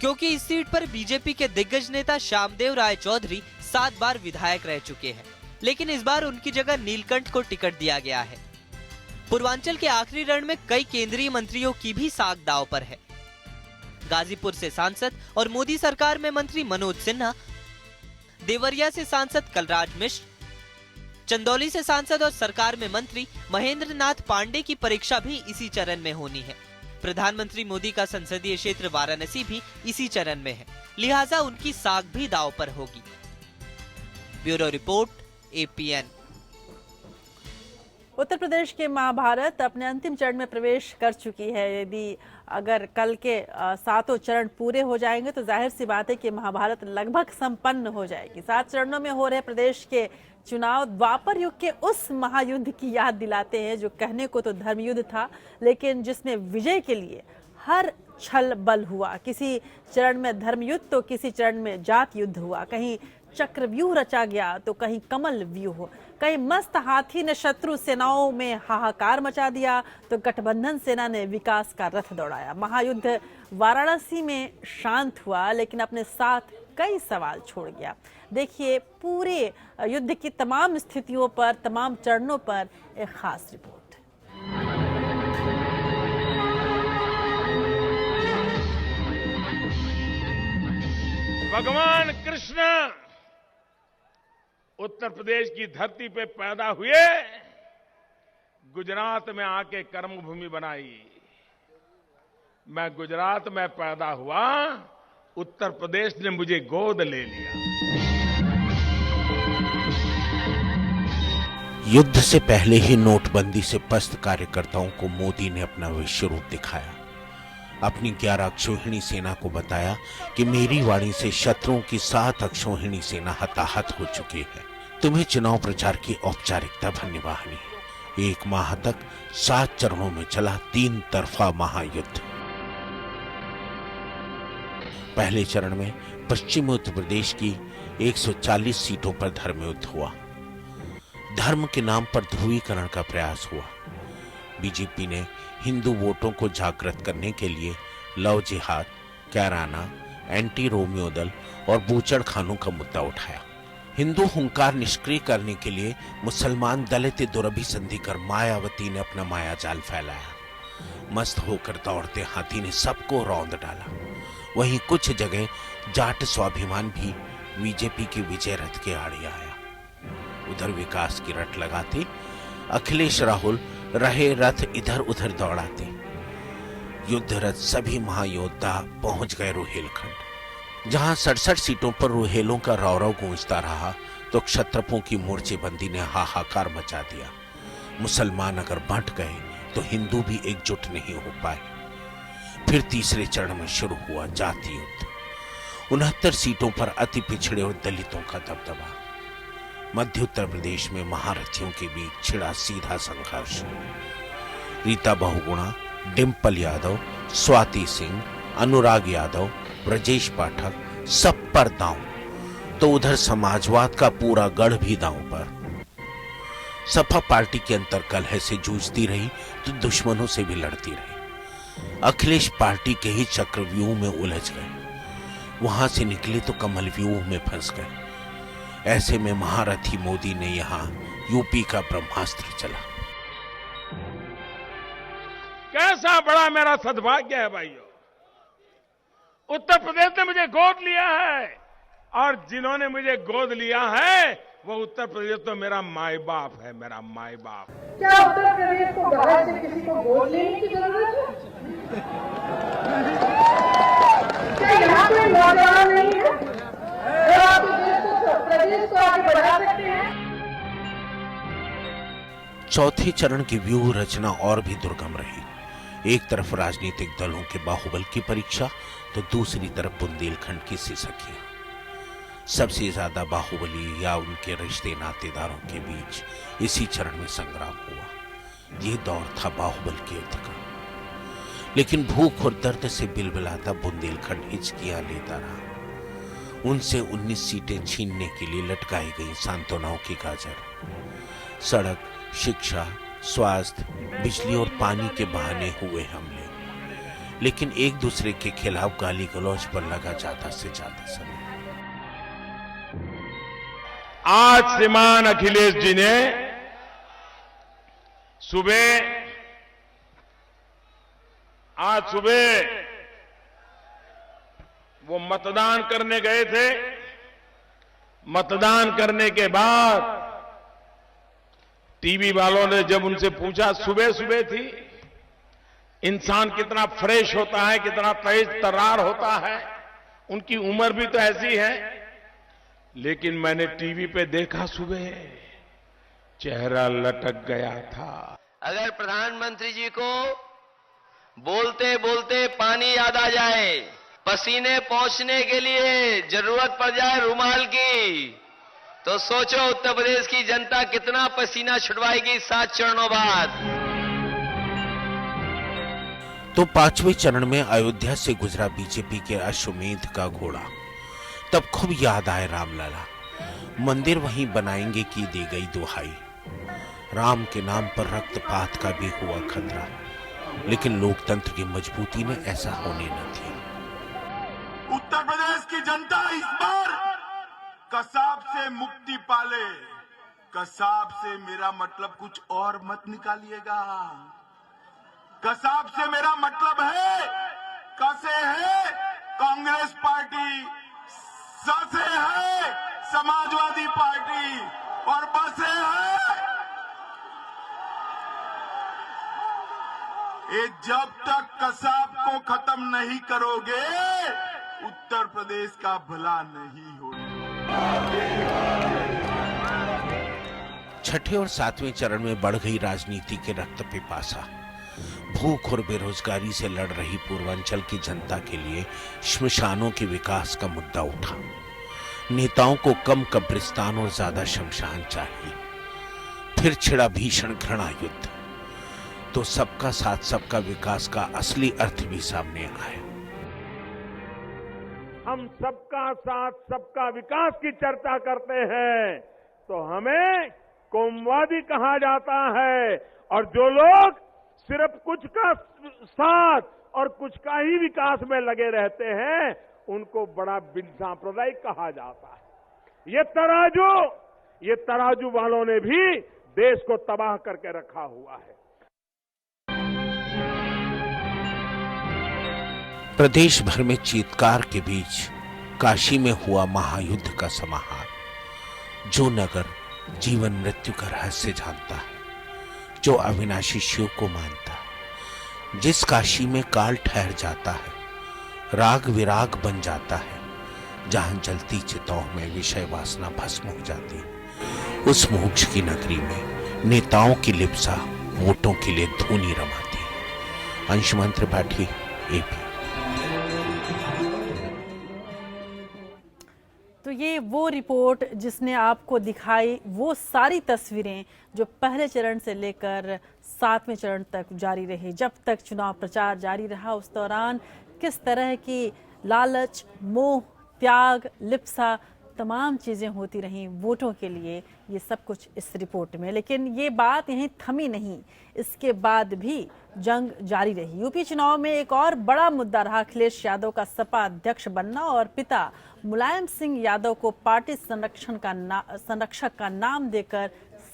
क्योंकि इस सीट पर बीजेपी के दिग्गज नेता श्यामदेव राय चौधरी 7 बार विधायक रह चुके हैं, लेकिन इस बार उनकी जगह नीलकंठ को टिकट दिया गया है। पूर्वांचल के आखिरी रण में कई केंद्रीय मंत्रियों की भी साख दांव पर है। गाजीपुर से सांसद और मोदी सरकार में मंत्री मनोज सिन्हा, देवरिया से सांसद कलराज मिश्र, चंदौली से सांसद और सरकार में मंत्री महेंद्र नाथ पांडे की परीक्षा भी इसी चरण में होनी है। प्रधानमंत्री मोदी का संसदीय क्षेत्र वाराणसी भी इसी चरण में है, लिहाजा उनकी साख भी दांव पर होगी। Bureau report, APN। Uttar Pradesh के महाभारत अपने अंतिम चरण में प्रवेश कर चुकी है। यदि अगर कल के 7 चरण पूरे हो जाएंगे तो जाहिर सी बात है कि महाभारत लगभग संपन्न हो जाएगी। 7 चरणों में हो रहे प्रदेश के चुनाव द्वापर युग के उस महायुद्ध की याद दिलाते हैं, जो कहने को तो धर्मयुद्ध था, लेकिन जिसमें विजय के लिए हर छल बल हुआ। किसी चरण में धर्मयुद्ध तो किसी चरण में जात युद्ध हुआ। कहीं चक्रव्यूह रचा गया तो कहीं कमल व्यूह। कहीं मस्त हाथी ने शत्रु सेनाओं में हाहाकार मचा दिया तो गठबंधन सेना ने विकास का रथ दौड़ाया। महायुद्ध वाराणसी में शांत हुआ, लेकिन अपने साथ कई सवाल छोड़ गया। देखिए पूरे युद्ध की तमाम स्थितियों पर, तमाम चरणों पर एक खास रिपोर्ट। भगवान कृष्ण उत्तर प्रदेश की धरती पे पैदा हुए, गुजरात में आके कर्मभूमि बनाई। मैं गुजरात में पैदा हुआ, उत्तर प्रदेश ने मुझे गोद ले लिया। युद्ध से पहले ही नोटबंदी से पस्त कार्यकर्ताओं को मोदी ने अपना विश्व रूप दिखाया। अपनी 11 अक्षौहिणी सेना को बताया कि मेरी वाणी से शत्रुओं की 7 अक्षौहिणी सेना हताहत हो चुकी है। तुम्हें चुनाव प्रचार की औपचारिकता भर निभानी है। 1 माह तक 7 चरणों में चला 3 तरफा महायुद्ध। पहले चरण में पश्चिमी उत्तर प्रदेश की 140 सीटों पर धर्मयुद्ध हुआ। धर्म के नाम पर ध्रुवीकरण का प्रयास हुआ। बीजेपी ने हिंदू वोटों को जागृत करने के लिए लव जिहाद, कैराना, एंटी रोमियो दल और बूचड़ खानों का मुद्दा उठाया। हिंदू हुंकार निष्क्रिय करने के लिए मुसलमान दलित दुरभिसंधि कर मायावती ने अपना मायाजाल फैलाया। मस्त होकर दौड़ते हाथी ने सबको रौंद डाला। वहीं कुछ जगह जाट स्वाभिमान भी बीजेपी के विजय रथ के आड़े आया। उधर विकास की रट लगाते अखिलेश राहुल रहे रथ इधर उधर दौड़ाते। युद्ध रथ सभी महायोद्धा पहुंच गए रुहेलखंड। जहां 67 सीटों पर रुहेलों का रौरव गूंजता रहा तो क्षत्रपों की मोर्चेबंदी ने हाहाकार मचा दिया। मुसलमान अगर बंट गए तो हिंदू भी एकजुट नहीं हो पाए। फिर तीसरे चरण में शुरू हुआ जाति युद्ध। 69 सीटों पर अति पिछड़े और दलितों का दबदबा। मध्य उत्तर प्रदेश में महारथियों के बीच छिड़ा सीधा संघर्ष। रीता बहुगुणा, डिंपल यादव, स्वाति सिंह, अनुराग यादव, ब्रजेश पाठक सब पर दांव, तो उधर समाजवाद का पूरा गढ़ भी दांव पर। सपा पार्टी के अंतर्कलह से जूझती रही तो दुश्मनों से भी लड़ती रही। अखिलेश पार्टी के ही चक्रव्यूह में उलझ गए। वहां से निकले तो कमल व्यूह में फंस गए। ऐसे में महारथी मोदी ने यहां यूपी का ब्रह्मास्त्र चला। कैसा बड़ा मेरा सद्भाग्य है भाइयों, उत्तर प्रदेश ने मुझे गोद लिया है, और जिन्होंने मुझे गोद लिया है वो उत्तर प्रदेश तो मेरा माई बाप है, मेरा माई बाप। क्या उत्तर प्रदेश को बाहर से किसी को गोद लेने की जरूरत है? क्या यहाँ कोई नौजवान नहीं है जो आपके देश को, प्रदेश को आगे बढ़ा सकते हैं? चौथे चरण की व्यूह रचना और भी दुर्गम रही। एक तरफ राजनीतिक दलों के बाहुबल की परीक्षा तो दूसरी तरफ बुंदेलखंड की सिसकियां। सबसे ज्यादा बाहुबली या उनके रिश्ते नातेदारों के बीच इसी चरण में संग्राम हुआ। ये दौर था बाहुबल के युद्ध का। लेकिन भूख और दर्द से बिलबिलाता बुंदेलखंड हिचकियां लेता रहा। उनसे 19 सीटें छीनने के लिए लटकाई गई सांत्वनाओं की गाजर। सड़क, शिक्षा, स्वास्थ्य, बिजली और पानी के बहाने हुए हमले, लेकिन एक दूसरे के खिलाफ गाली गलौज पर लगा ज्यादा से ज्यादा समय। आज श्रीमान अखिलेश जी ने आज सुबह वो मतदान करने गए थे। मतदान करने के बाद टीवी वालों ने जब उनसे पूछा, सुबह सुबह थी, इंसान कितना फ्रेश होता है, कितना तेज तर्रार होता है, उनकी उम्र भी तो ऐसी है, लेकिन मैंने टीवी पे देखा सुबह चेहरा लटक गया था। अगर प्रधानमंत्री जी को बोलते बोलते पानी याद आ जाए, पसीने पहुंचने के लिए जरूरत पड़ जाए रुमाल की, तो सोचो उत्तर प्रदेश की जनता कितना पसीना छुड़वाएगी 7 चरणों बाद। तो 5वें चरण में अयोध्या से गुजरा बीजेपी के अश्वमेध का घोड़ा। तब खूब याद आए रामलला। मंदिर वहीं बनाएंगे की दी गई दुहाई। राम के नाम पर रक्तपात का भी हुआ खतरा, लेकिन लोकतंत्र की मजबूती ने ऐसा होने न दिया। उत्तर प्रदेश की जनता इस बार कसाब से मुक्ति पाले। कसाब से मेरा मतलब कुछ और मत निकालिएगा। कसाब से मेरा मतलब है, कसे है कांग्रेस पार्टी, ससे है समाजवादी पार्टी, और बसे है ये। जब तक कसाब को खत्म नहीं करोगे उत्तर प्रदेश का भला नहीं होगा। छठे और 7वें चरण में बढ़ गई राजनीति के रक्त पिपासा। भूख और बेरोजगारी से लड़ रही पूर्वांचल की जनता के लिए श्मशानों के विकास का मुद्दा उठा। नेताओं को कम कब्रिस्तान और ज्यादा शमशान चाहिए। फिर छिड़ा भीषण घृणा युद्ध। तो सबका साथ सबका विकास का असली अर्थ भी सामने आया। हम सबका साथ सबका विकास की चर्चा करते हैं तो हमें कौमवादी कहा जाता है, और जो लोग सिर्फ कुछ का साथ और कुछ का ही विकास में लगे रहते हैं उनको बड़ा बिन सांप्रदायिक कहा जाता है। ये तराजू वालों ने भी देश को तबाह करके रखा हुआ है। प्रदेश भर में चीत्कार के बीच काशी में हुआ महायुद्ध का समाहार। जो नगर जीवन मृत्यु का रहस्य जानता है, जो अविनाशी शिव को मानता है। जिस काशी में काल ठहर जाता है, राग विराग बन जाता है, जहां जलती चिताओं में विषय वासना भस्म हो जाती है, उस मोक्ष की नगरी में नेताओं की लिप्सा वोटों के लिए धूनी रमाती है। अंशुमन त्रिपाठी, एपी। तो ये वो रिपोर्ट जिसने आपको दिखाई वो सारी तस्वीरें जो पहले चरण से लेकर 7वें चरण तक जारी रही। जब तक चुनाव प्रचार जारी रहा उस दौरान किस तरह की लालच, मोह, त्याग, लिप्सा, तमाम चीज़ें होती रहीं वोटों के लिए, ये सब कुछ इस रिपोर्ट में। लेकिन ये बात यहीं थमी नहीं, इसके बाद भी जंग जारी रही। यूपी चुनाव में एक और बड़ा मुद्दा रहा अखिलेश यादव का सपा अध्यक्ष बनना और पिता मुलायम सिंह यादव को पार्टी संरक्षक का नाम देकर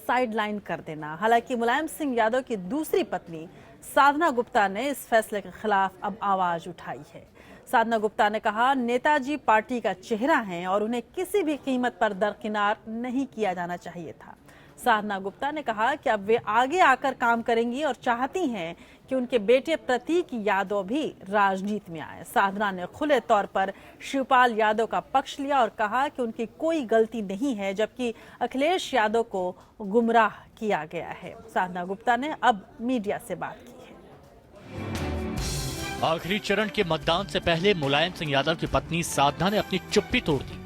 साइडलाइन कर देना। हालांकि मुलायम सिंह यादव की दूसरी पत्नी साधना गुप्ता ने इस फैसले के खिलाफ अब आवाज उठाई है। साधना गुप्ता ने कहा, नेताजी पार्टी का चेहरा हैं और उन्हें किसी भी कीमत पर दरकिनार नहीं किया जाना चाहिए था। साधना गुप्ता ने कहा कि अब वे आगे आकर काम करेंगी और चाहती हैं कि उनके बेटे प्रतीक यादव भी राजनीति में आए। साधना ने खुले तौर पर शिवपाल यादव का पक्ष लिया और कहा कि उनकी कोई गलती नहीं है, जबकि अखिलेश यादव को गुमराह किया गया है। साधना गुप्ता ने अब मीडिया से बात की है। आखिरी चरण के मतदान से पहले मुलायम सिंह यादव की पत्नी साधना ने अपनी चुप्पी तोड़ दी।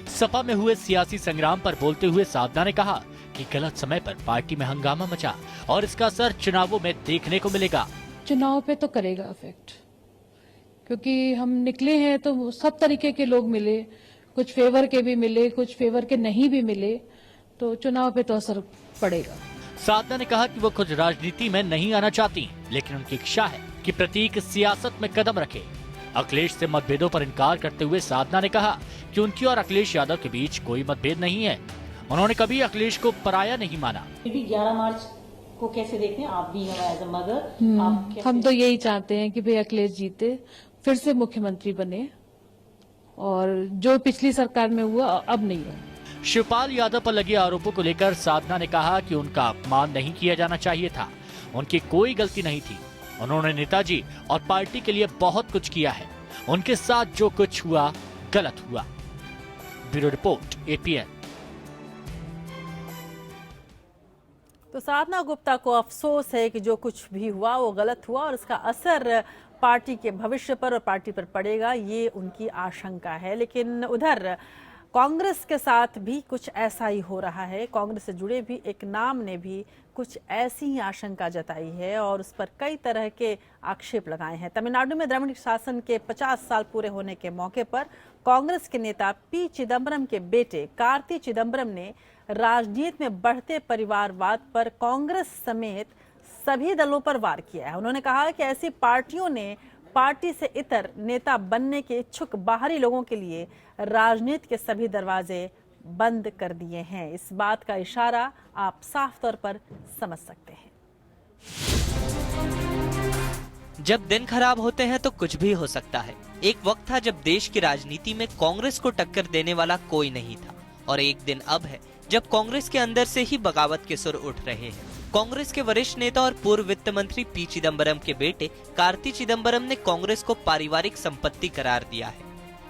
सपा में हुए सियासी संग्राम पर बोलते हुए साधना ने कहा कि गलत समय पर पार्टी में हंगामा मचा और इसका असर चुनावों में देखने को मिलेगा। चुनाव पे तो करेगा इफेक्ट, क्योंकि हम निकले हैं तो सब तरीके के लोग मिले, कुछ फेवर के भी मिले, कुछ फेवर के नहीं भी मिले, तो चुनाव पे तो असर पड़ेगा। साधना ने कहा कि वो खुद राजनीति में नहीं आना चाहती, लेकिन उनकी इच्छा है कि प्रतीक सियासत में कदम रखे। अखिलेश से मतभेदों पर इनकार करते हुए साधना ने कहा कि उनकी और अखिलेश यादव के बीच कोई मतभेद नहीं है। उन्होंने कभी अखिलेश को पराया नहीं माना। 11 मार्च को कैसे देखते हैं आप भी एज अ मदर? हम तो यही चाहते हैं कि भाई अखिलेश जीते, फिर से मुख्यमंत्री बने, और जो पिछली सरकार में हुआ अब नहीं हो। शिवपाल यादव पर लगे आरोपों को लेकर साधना ने कहा कि उनका अपमान नहीं किया जाना चाहिए था, उनकी कोई गलती नहीं थी। उन्होंने नेताजी और पार्टी के लिए बहुत कुछ किया है, उनके साथ जो कुछ हुआ गलत हुआ। Bureau report, APN. तो साधना गुप्ता को अफसोस है कि जो कुछ भी हुआ वो गलत हुआ और इसका असर पार्टी के भविष्य पर और पार्टी पर पड़ेगा, ये उनकी आशंका है। लेकिन उधर कांग्रेस के साथ भी कुछ ऐसा ही हो रहा है। कांग्रेस से जुड़े भी एक नाम ने भी कुछ ऐसी ही आशंका जताई है और उस पर कई तरह के आक्षेप लगाए हैं। तमिलनाडु में द्रविड़ शासन के 50 साल पूरे होने के मौके पर कांग्रेस के नेता पी चिदम्बरम के बेटे कार्ति चिदम्बरम ने राजनीति में बढ़ते परिवारवाद पर कांग्रेस समेत सभी दलों पर वार किया है। उन्होंने कहा कि ऐसी पार्टियों ने पार्टी से इतर नेता बनने के इच्छुक बाहरी लोगों के लिए राजनीति के सभी दरवाजे बंद कर दिए हैं। इस बात का इशारा आप साफ तौर पर समझ सकते हैं। जब दिन खराब होते हैं तो कुछ भी हो सकता है। एक वक्त था जब देश की राजनीति में कांग्रेस को टक्कर देने वाला कोई नहीं था, और एक दिन अब है जब कांग्रेस के अंदर से ही बगावत के सुर उठ रहे हैं। कांग्रेस के वरिष्ठ नेता और पूर्व वित्त मंत्री पी चिदम्बरम के बेटे कार्ति चिदम्बरम ने कांग्रेस को पारिवारिक संपत्ति करार दिया है।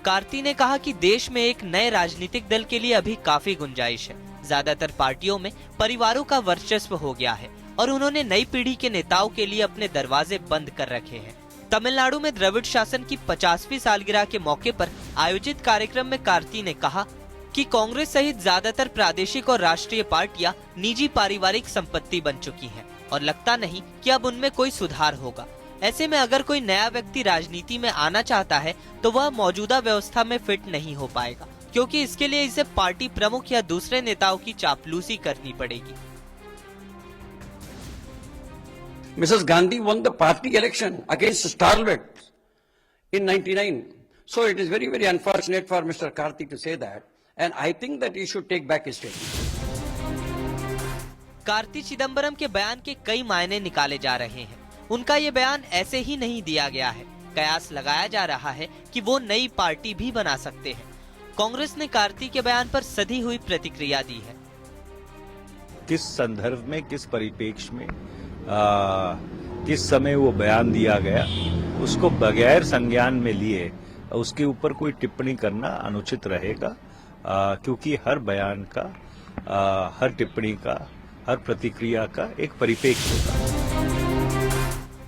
कार्ति ने कहा कि देश में एक नए राजनीतिक दल के लिए अभी काफी गुंजाइश है। ज्यादातर पार्टियों में परिवारों का वर्चस्व हो गया है और उन्होंने नई पीढ़ी के नेताओं के लिए अपने दरवाजे बंद कर रखे हैं। तमिलनाडु में द्रविड़ शासन की 50वीं सालगिरह के मौके पर आयोजित कार्यक्रम में कार्ति ने कहा कि कांग्रेस सहित ज्यादातर प्रादेशिक और राष्ट्रीय पार्टियां निजी पारिवारिक संपत्ति बन चुकी हैं और लगता नहीं कि अब उनमें कोई सुधार होगा। ऐसे में अगर कोई नया व्यक्ति राजनीति में आना चाहता है तो वह मौजूदा व्यवस्था में फिट नहीं हो पाएगा, क्योंकि इसके लिए इसे पार्टी प्रमुख या दूसरे नेताओं की चापलूसी करनी पड़ेगी। Mrs. Gandhi won the party election against Starlet in 99. So it is very, very unfortunate for Mr. Karthi to say that. And I think that he should take back his statement. Karti Chidambaram के बयान के कई मायने निकाले जा रहे हैं। उनका ये बयान ऐसे ही नहीं दिया गया है। कयास लगाया जा रहा है कि वो नई पार्टी भी बना सकते हैं। कांग्रेस ने कार्ति के बयान पर सधी हुई प्रतिक्रिया दी है। किस संदर्भ में, किस परिप्रेक्ष्य में किस समय वो बयान दिया गया, उसको बगैर संज्ञान में लिए उसके ऊपर कोई टिप्पणी करना अनुचित रहेगा, क्योंकि हर बयान का, हर टिप्पणी का, हर प्रतिक्रिया का एक परिप्रेक्ष्य होता।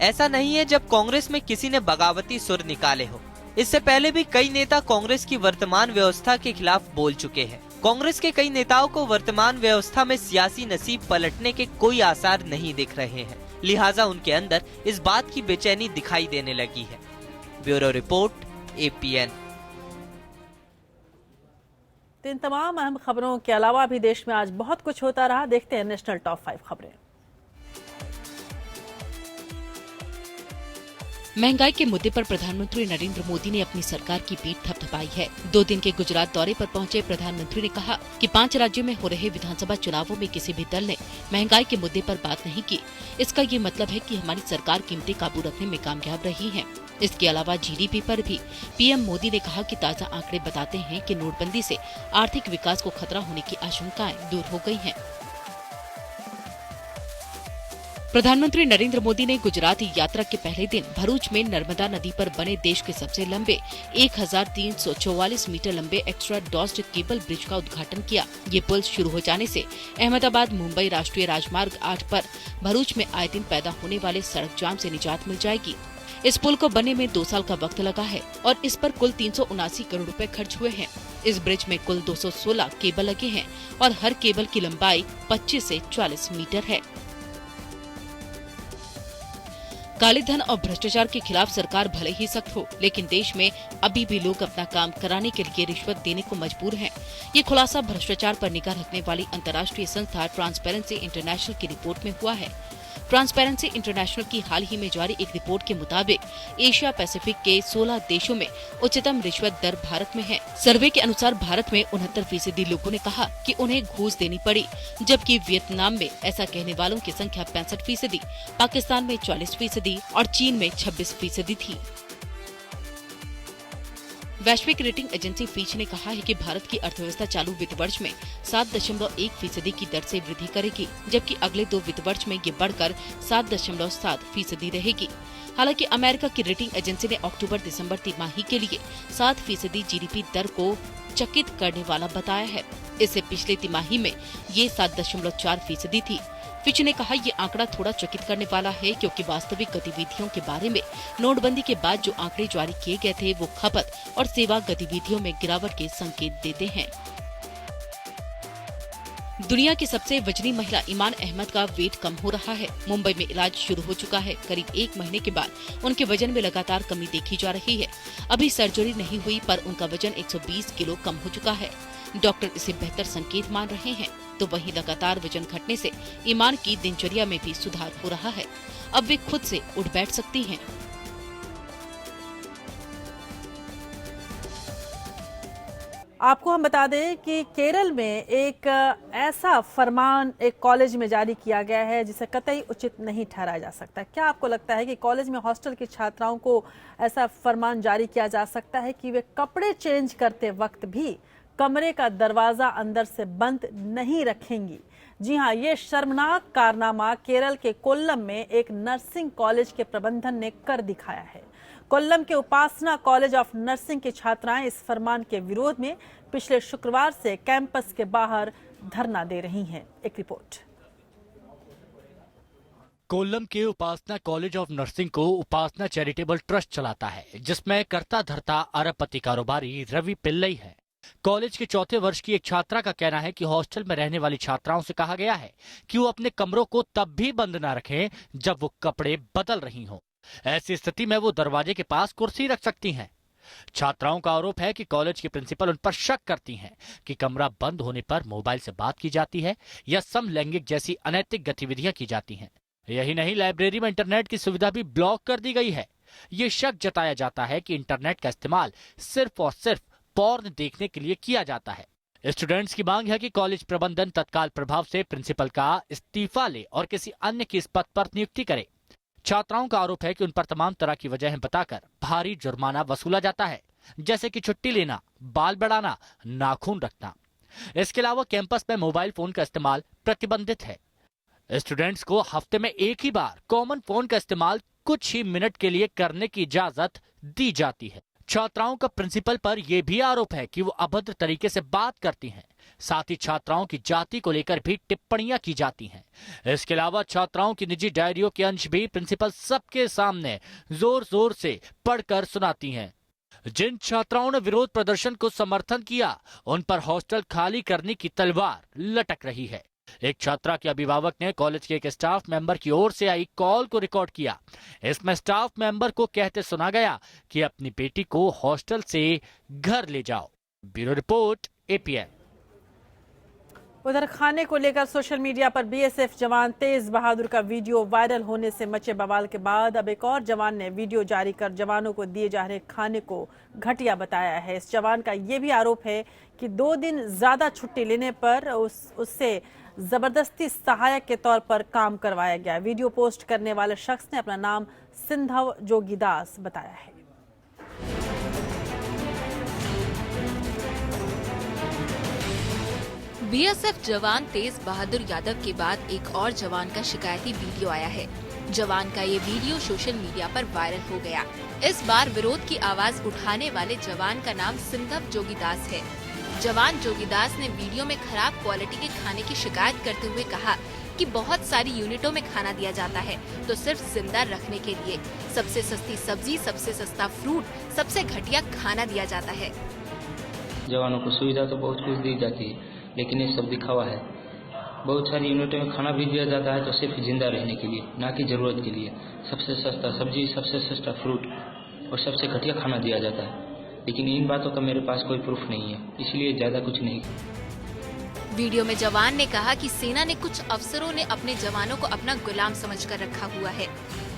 ऐसा नहीं है जब कांग्रेस में किसी ने बगावती सुर निकाले हो। इससे पहले भी कई नेता कांग्रेस की वर्तमान व्यवस्था के खिलाफ बोल चुके हैं। कांग्रेस के कई नेताओं को वर्तमान व्यवस्था में सियासी नसीब पलटने के कोई आसार नहीं दिख रहे हैं, लिहाजा उनके अंदर इस बात की बेचैनी दिखाई देने लगी है। Bureau report, APN। इन तमाम अहम खबरों के अलावा भी देश में आज बहुत कुछ होता रहा। देखते हैं नेशनल टॉप 5 खबरें। महंगाई के मुद्दे पर प्रधानमंत्री नरेंद्र मोदी ने अपनी सरकार की पीठ थपथपाई है। 2 दिन के गुजरात दौरे पर पहुंचे प्रधानमंत्री ने कहा कि 5 राज्यों में हो रहे विधानसभा चुनावों में किसी भी दल ने महंगाई के मुद्दे पर बात नहीं की। इसका ये मतलब है कि हमारी सरकार कीमतें काबू रखने में कामयाब रही है। इसके अलावा GDP पर भी PM मोदी ने कहा कि ताज़ा आंकड़े बताते हैं कि नोटबंदी से आर्थिक विकास को खतरा होने की आशंकाएं दूर हो गई हैं। प्रधानमंत्री नरेंद्र मोदी ने गुजरात यात्रा के पहले दिन भरूच में नर्मदा नदी पर बने देश के सबसे लंबे 1344 मीटर लंबे एक्स्ट्रा डॉस्ड केबल ब्रिज का उद्घाटन किया। ये पुल शुरू हो जाने से अहमदाबाद मुंबई राष्ट्रीय राजमार्ग 8 पर भरूच में आए दिन पैदा होने वाले सड़क जाम से निजात मिल जाएगी। इस पुल को बनने में 2 साल का वक्त लगा है और इस पर कुल 379 करोड़ रुपए खर्च हुए हैं। इस ब्रिज में कुल 216 केबल लगे हैं और हर केबल की लंबाई 25 से 40 मीटर है। काले धन और भ्रष्टाचार के खिलाफ सरकार भले ही सख्त हो, लेकिन देश में अभी भी लोग अपना काम कराने के लिए रिश्वत देने को मजबूर हैं। ये खुलासा भ्रष्टाचार पर निगाह रखने वाली अंतर्राष्ट्रीय संस्था ट्रांसपेरेंसी इंटरनेशनल की रिपोर्ट में हुआ है। ट्रांसपेरेंसी इंटरनेशनल की हाल ही में जारी एक रिपोर्ट के मुताबिक एशिया पैसिफिक के 16 देशों में उच्चतम रिश्वत दर भारत में है। सर्वे के अनुसार भारत में 69% लोगों ने कहा कि उन्हें घूस देनी पड़ी, जबकि वियतनाम में ऐसा कहने वालों की संख्या 65%, पाकिस्तान में 40% और चीन में 26% थी। वैश्विक रेटिंग एजेंसी फीच ने कहा है कि भारत की अर्थव्यवस्था चालू वित्त वर्ष में 7.1% की दर से वृद्धि करेगी, जबकि अगले 2 वित्त वर्ष में ये बढ़कर 7.7% रहेगी। हालांकि अमेरिका की रेटिंग एजेंसी ने अक्टूबर-दिसंबर तिमाही के लिए 7% GDP दर को चकित करने वाला बताया है। इससे पिछले तिमाही में ये 7.4% थी। फिच ने कहा ये आंकड़ा थोड़ा चकित करने वाला है, क्योंकि वास्तविक गतिविधियों के बारे में नोटबंदी के बाद जो आंकड़े जारी किए गए थे वो खपत और सेवा गतिविधियों में गिरावट के संकेत देते हैं। दुनिया की सबसे वजनी महिला ईमान अहमद का वेट कम हो रहा है। मुंबई में इलाज शुरू हो चुका है। करीब 1 महीने के बाद उनके वजन में लगातार कमी देखी जा रही है। अभी सर्जरी नहीं हुई, पर उनका वजन 120 किलो कम हो चुका है। डॉक्टर इसे बेहतर संकेत मान रहे हैं। तो वहीं लगातार वजन घटने से ईमान की दिनचर्या में भी सुधार हो रहा है। अब वे खुद से उठ बैठ सकती हैं। आपको हम बता दें कि केरल में एक ऐसा फरमान एक कॉलेज में जारी किया गया है जिसे कतई उचित नहीं ठहराया जा सकता। क्या आपको लगता है कि कॉलेज में हॉस्टल की छात्राओं को ऐसा फरमान जारी किया जा सकता है कि वे कपड़े चेंज करते वक्त भी कमरे का दरवाजा अंदर से बंद नहीं रखेंगी? जी हां, ये शर्मनाक कारनामा केरल के कोल्लम में एक नर्सिंग कॉलेज के प्रबंधन ने कर दिखाया है। कोल्लम के उपासना कॉलेज ऑफ नर्सिंग की छात्राएं इस फरमान के विरोध में पिछले शुक्रवार से कैंपस के बाहर धरना दे रही हैं। एक रिपोर्ट। कोल्लम के उपासना कॉलेज ऑफ नर्सिंग को उपासना चैरिटेबल ट्रस्ट चलाता है, जिसमें कर्ता धर्ता अरबपति कारोबारी रवि पिल्लई है। कॉलेज के 4थे वर्ष की एक छात्रा का कहना है कि हॉस्टल में रहने वाली छात्राओं से कहा गया है कि वो अपने कमरों को तब भी बंद न रखें जब वो कपड़े बदल रही हों। ऐसी स्थिति में वो दरवाजे के पास कुर्सी रख सकती हैं। छात्राओं का आरोप है कि कॉलेज की प्रिंसिपल उन पर शक करती हैं कि कमरा बंद होने पर मोबाइल से बात की जाती है या समलैंगिक जैसी अनैतिक गतिविधियां की जाती हैं। यही नहीं, लाइब्रेरी में इंटरनेट की सुविधा भी ब्लॉक कर दी गई है। ये शक जताया जाता है कि इंटरनेट का इस्तेमाल सिर्फ और सिर्फ पॉर्न देखने के लिए किया जाता है। स्टूडेंट्स की मांग है कि कॉलेज प्रबंधन तत्काल प्रभाव से प्रिंसिपल का इस्तीफा ले और किसी अन्य की इस पद पर नियुक्ति करे। छात्राओं का आरोप है कि उन पर तमाम तरह की वजहें बताकर भारी जुर्माना वसूला जाता है, जैसे कि छुट्टी लेना, बाल बढ़ाना, नाखून रखना। इसके अलावा कैंपस में मोबाइल फोन का इस्तेमाल प्रतिबंधित है। स्टूडेंट्स को हफ्ते में एक ही बार कॉमन फोन का इस्तेमाल कुछ ही मिनट के लिए करने की इजाजत दी जाती है। छात्राओं का प्रिंसिपल पर यह भी आरोप है कि वो अभद्र तरीके से बात करती हैं। साथ ही छात्राओं की जाति को लेकर भी टिप्पणियां की जाती हैं। इसके अलावा छात्राओं की निजी डायरियों के अंश भी प्रिंसिपल सबके सामने जोर जोर से पढ़कर सुनाती हैं। जिन छात्राओं ने विरोध प्रदर्शन को समर्थन किया, उन पर हॉस्टल खाली करने की तलवार लटक रही है। एक छात्रा के अभिभावक ने कॉलेज के एक स्टाफ मेंबर की ओर से आई कॉल को रिकॉर्ड किया। इसमें स्टाफ मेंबर को कहते सुना गया कि अपनी बेटी को हॉस्टल से घर ले जाओ। Bureau report, APN. उधर खाने को लेकर सोशल मीडिया पर बीएसएफ जवान तेज बहादुर का वीडियो वायरल होने से मचे बवाल के बाद अब एक और जवान ने वीडियो जारी कर जवानों को दिए जा रहे खाने को घटिया बताया है। इस जवान का ये भी आरोप है कि 2 दिन ज्यादा छुट्टी लेने पर उससे जबरदस्ती सहायक के तौर पर काम करवाया गया। वीडियो पोस्ट करने वाले शख्स ने अपना नाम सिंधव जोगीदास बताया है। बीएसएफ जवान तेज बहादुर यादव के बाद एक और जवान का शिकायती वीडियो आया है। जवान का ये वीडियो सोशल मीडिया पर वायरल हो गया। इस बार विरोध की आवाज उठाने वाले जवान का नाम सिंधव जोगीदास है। जवान जोगीदास ने वीडियो में खराब क्वालिटी के खाने की शिकायत करते हुए कहा कि बहुत सारी यूनिटों में खाना दिया जाता है तो सिर्फ जिंदा रखने के लिए सबसे सस्ती सब्जी, सबसे सस्ता फ्रूट, सबसे घटिया खाना दिया जाता है। जवानों को सुविधा तो बहुत कुछ दी जाती है, लेकिन ये सब दिखावा है। बहुत सारी यूनिटों में खाना भी दिया जाता है तो सिर्फ जिंदा रहने के लिए, ना कि जरूरत के लिए। सबसे सस्ता सब्जी, सबसे सस्ता फ्रूट और सबसे घटिया खाना दिया जाता है, लेकिन इन बातों का मेरे पास कोई प्रूफ नहीं है, इसलिए ज्यादा कुछ नहीं। वीडियो में जवान ने कहा कि सेना ने कुछ अफसरों ने अपने जवानों को अपना गुलाम समझकर रखा हुआ है।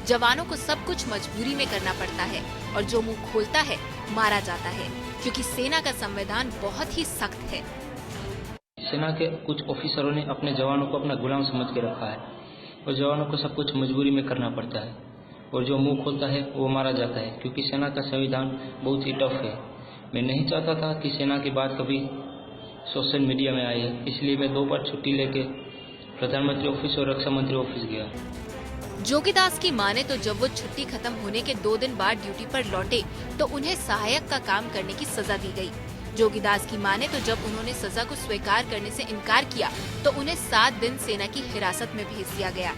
जवानों को सब कुछ मजबूरी में करना पड़ता है और जो मुंह खोलता है मारा जाता है, क्योंकि सेना का संविधान बहुत ही सख्त है। सेना के कुछ ऑफिसरों ने अपने जवानों को अपना गुलाम समझ के रखा है और जवानों को सब कुछ मजबूरी में करना पड़ता है और जो मुंह खोलता है वो मारा जाता है, क्योंकि सेना का संविधान बहुत ही टफ है। मैं नहीं चाहता था कि सेना की बात कभी सोशल मीडिया में आई, इसलिए मैं 2 बार छुट्टी लेके प्रधानमंत्री ऑफिस और रक्षा मंत्री ऑफिस गया। जोगीदास की माने तो जब वो छुट्टी खत्म होने के 2 दिन बाद ड्यूटी पर लौटे तो उन्हें सहायक का काम करने की सजा दी गई। जोगीदास की माने तो जब उन्होंने सजा को स्वीकार करने से इनकार किया तो उन्हें 7 दिन सेना की हिरासत में भेज दिया गया।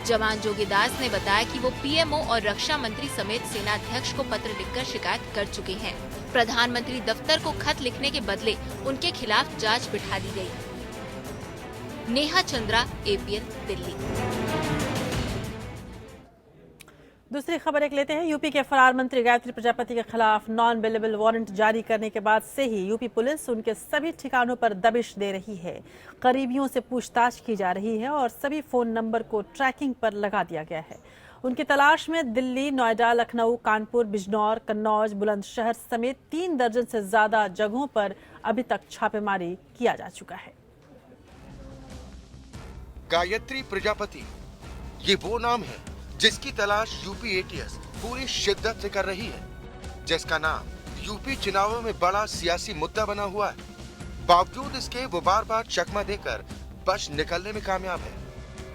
जवान जोगीदास ने बताया कि वो पीएमओ और रक्षा मंत्री समेत सेना अध्यक्ष को पत्र लिखकर शिकायत कर चुके हैं। प्रधानमंत्री दफ्तर को खत लिखने के बदले उनके खिलाफ जांच बिठा दी गई। नेहा चंद्रा, एपीएन, दिल्ली। दूसरी खबर एक लेते हैं। यूपी के फरार मंत्री गायत्री प्रजापति के खिलाफ नॉन बेलेबल वारंट जारी करने के बाद से ही यूपी पुलिस उनके सभी ठिकानों पर दबिश दे रही है। करीबियों से पूछताछ की जा रही है और सभी फोन नंबर को ट्रैकिंग पर लगा दिया गया है। उनकी तलाश में दिल्ली, नोएडा, लखनऊ, कानपुर, बिजनौर, कन्नौज, बुलंदशहर समेत 3 दर्जन से ज्यादा जगहों पर अभी तक छापेमारी किया जा चुका है। गायत्री प्रजापति, ये वो नाम है जिसकी तलाश यूपी एटीएस पूरी शिद्दत से कर रही है, जिसका नाम यूपी चुनावों में बड़ा सियासी मुद्दा बना हुआ है। बावजूद इसके वो बार बार चकमा देकर बच निकलने में कामयाब है।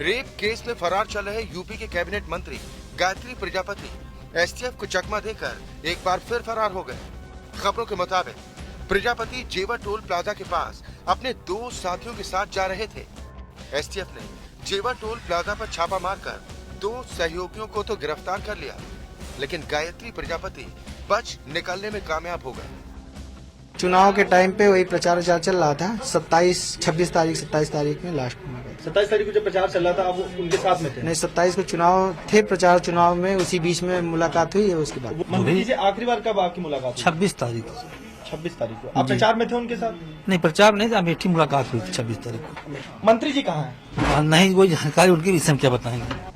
रेप केस में फरार चल रहे यूपी के कैबिनेट मंत्री गायत्री प्रजापति एसटीएफ को चकमा देकर एक बार फिर फरार हो गए। खबरों के मुताबिक प्रजापति जेवर टोल प्लाजा के पास अपने 2 साथियों के साथ जा रहे थे। एसटीएफ ने जेवर टोल प्लाजा पर छापा मारकर 2 सहयोगियों को तो गिरफ्तार कर लिया, लेकिन गायत्री प्रजापति बच निकलने में कामयाब हो गए। चुनाव के टाइम पे वही प्रचार चल रहा था। 27 तारीख में लास्ट में 27 तारीख को जब प्रचार चल रहा था, आप उनके साथ में थे? नहीं, 27 को चुनाव थे, चुनाव में उसी बीच में मुलाकात हुई है। उसके बाद मंत्री जी से आखिरी बार कब आपकी मुलाकात हुई? 26 तारीख को। 26 तारीख को आप प्रचार में थे उनके साथ? नहीं, प्रचार नहीं था, मीठी मुलाकात हुई थी 26 तारीख को। मंत्री जी कहाँ है? नहीं, वो जानकारी उनके विषय में क्या बताएंगे।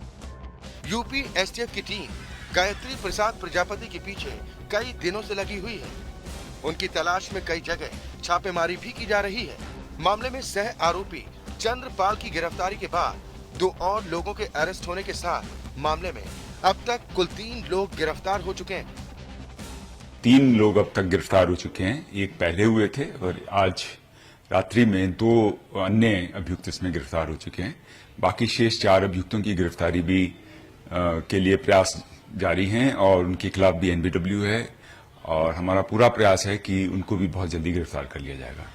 यूपी एसटीएफ की टीम गायत्री प्रसाद प्रजापति के पीछे कई दिनों से लगी हुई है। उनकी तलाश में कई जगह छापेमारी भी की जा रही है। मामले में सह आरोपी चंद्रपाल की गिरफ्तारी के बाद 2 और लोगों के अरेस्ट होने के साथ मामले में अब तक कुल 3 लोग गिरफ्तार हो चुके हैं। 3 लोग अब तक गिरफ्तार हो चुके हैं। एक पहले हुए थे और आज रात्रि में 2 अन्य अभियुक्त इसमें गिरफ्तार हो चुके हैं। बाकी शेष 4 अभियुक्तों की गिरफ्तारी भी के लिए प्रयास जारी हैं और उनके खिलाफ भी एनबीडब्ल्यू है और हमारा पूरा प्रयास है कि उनको भी बहुत जल्दी गिरफ्तार कर लिया जाएगा।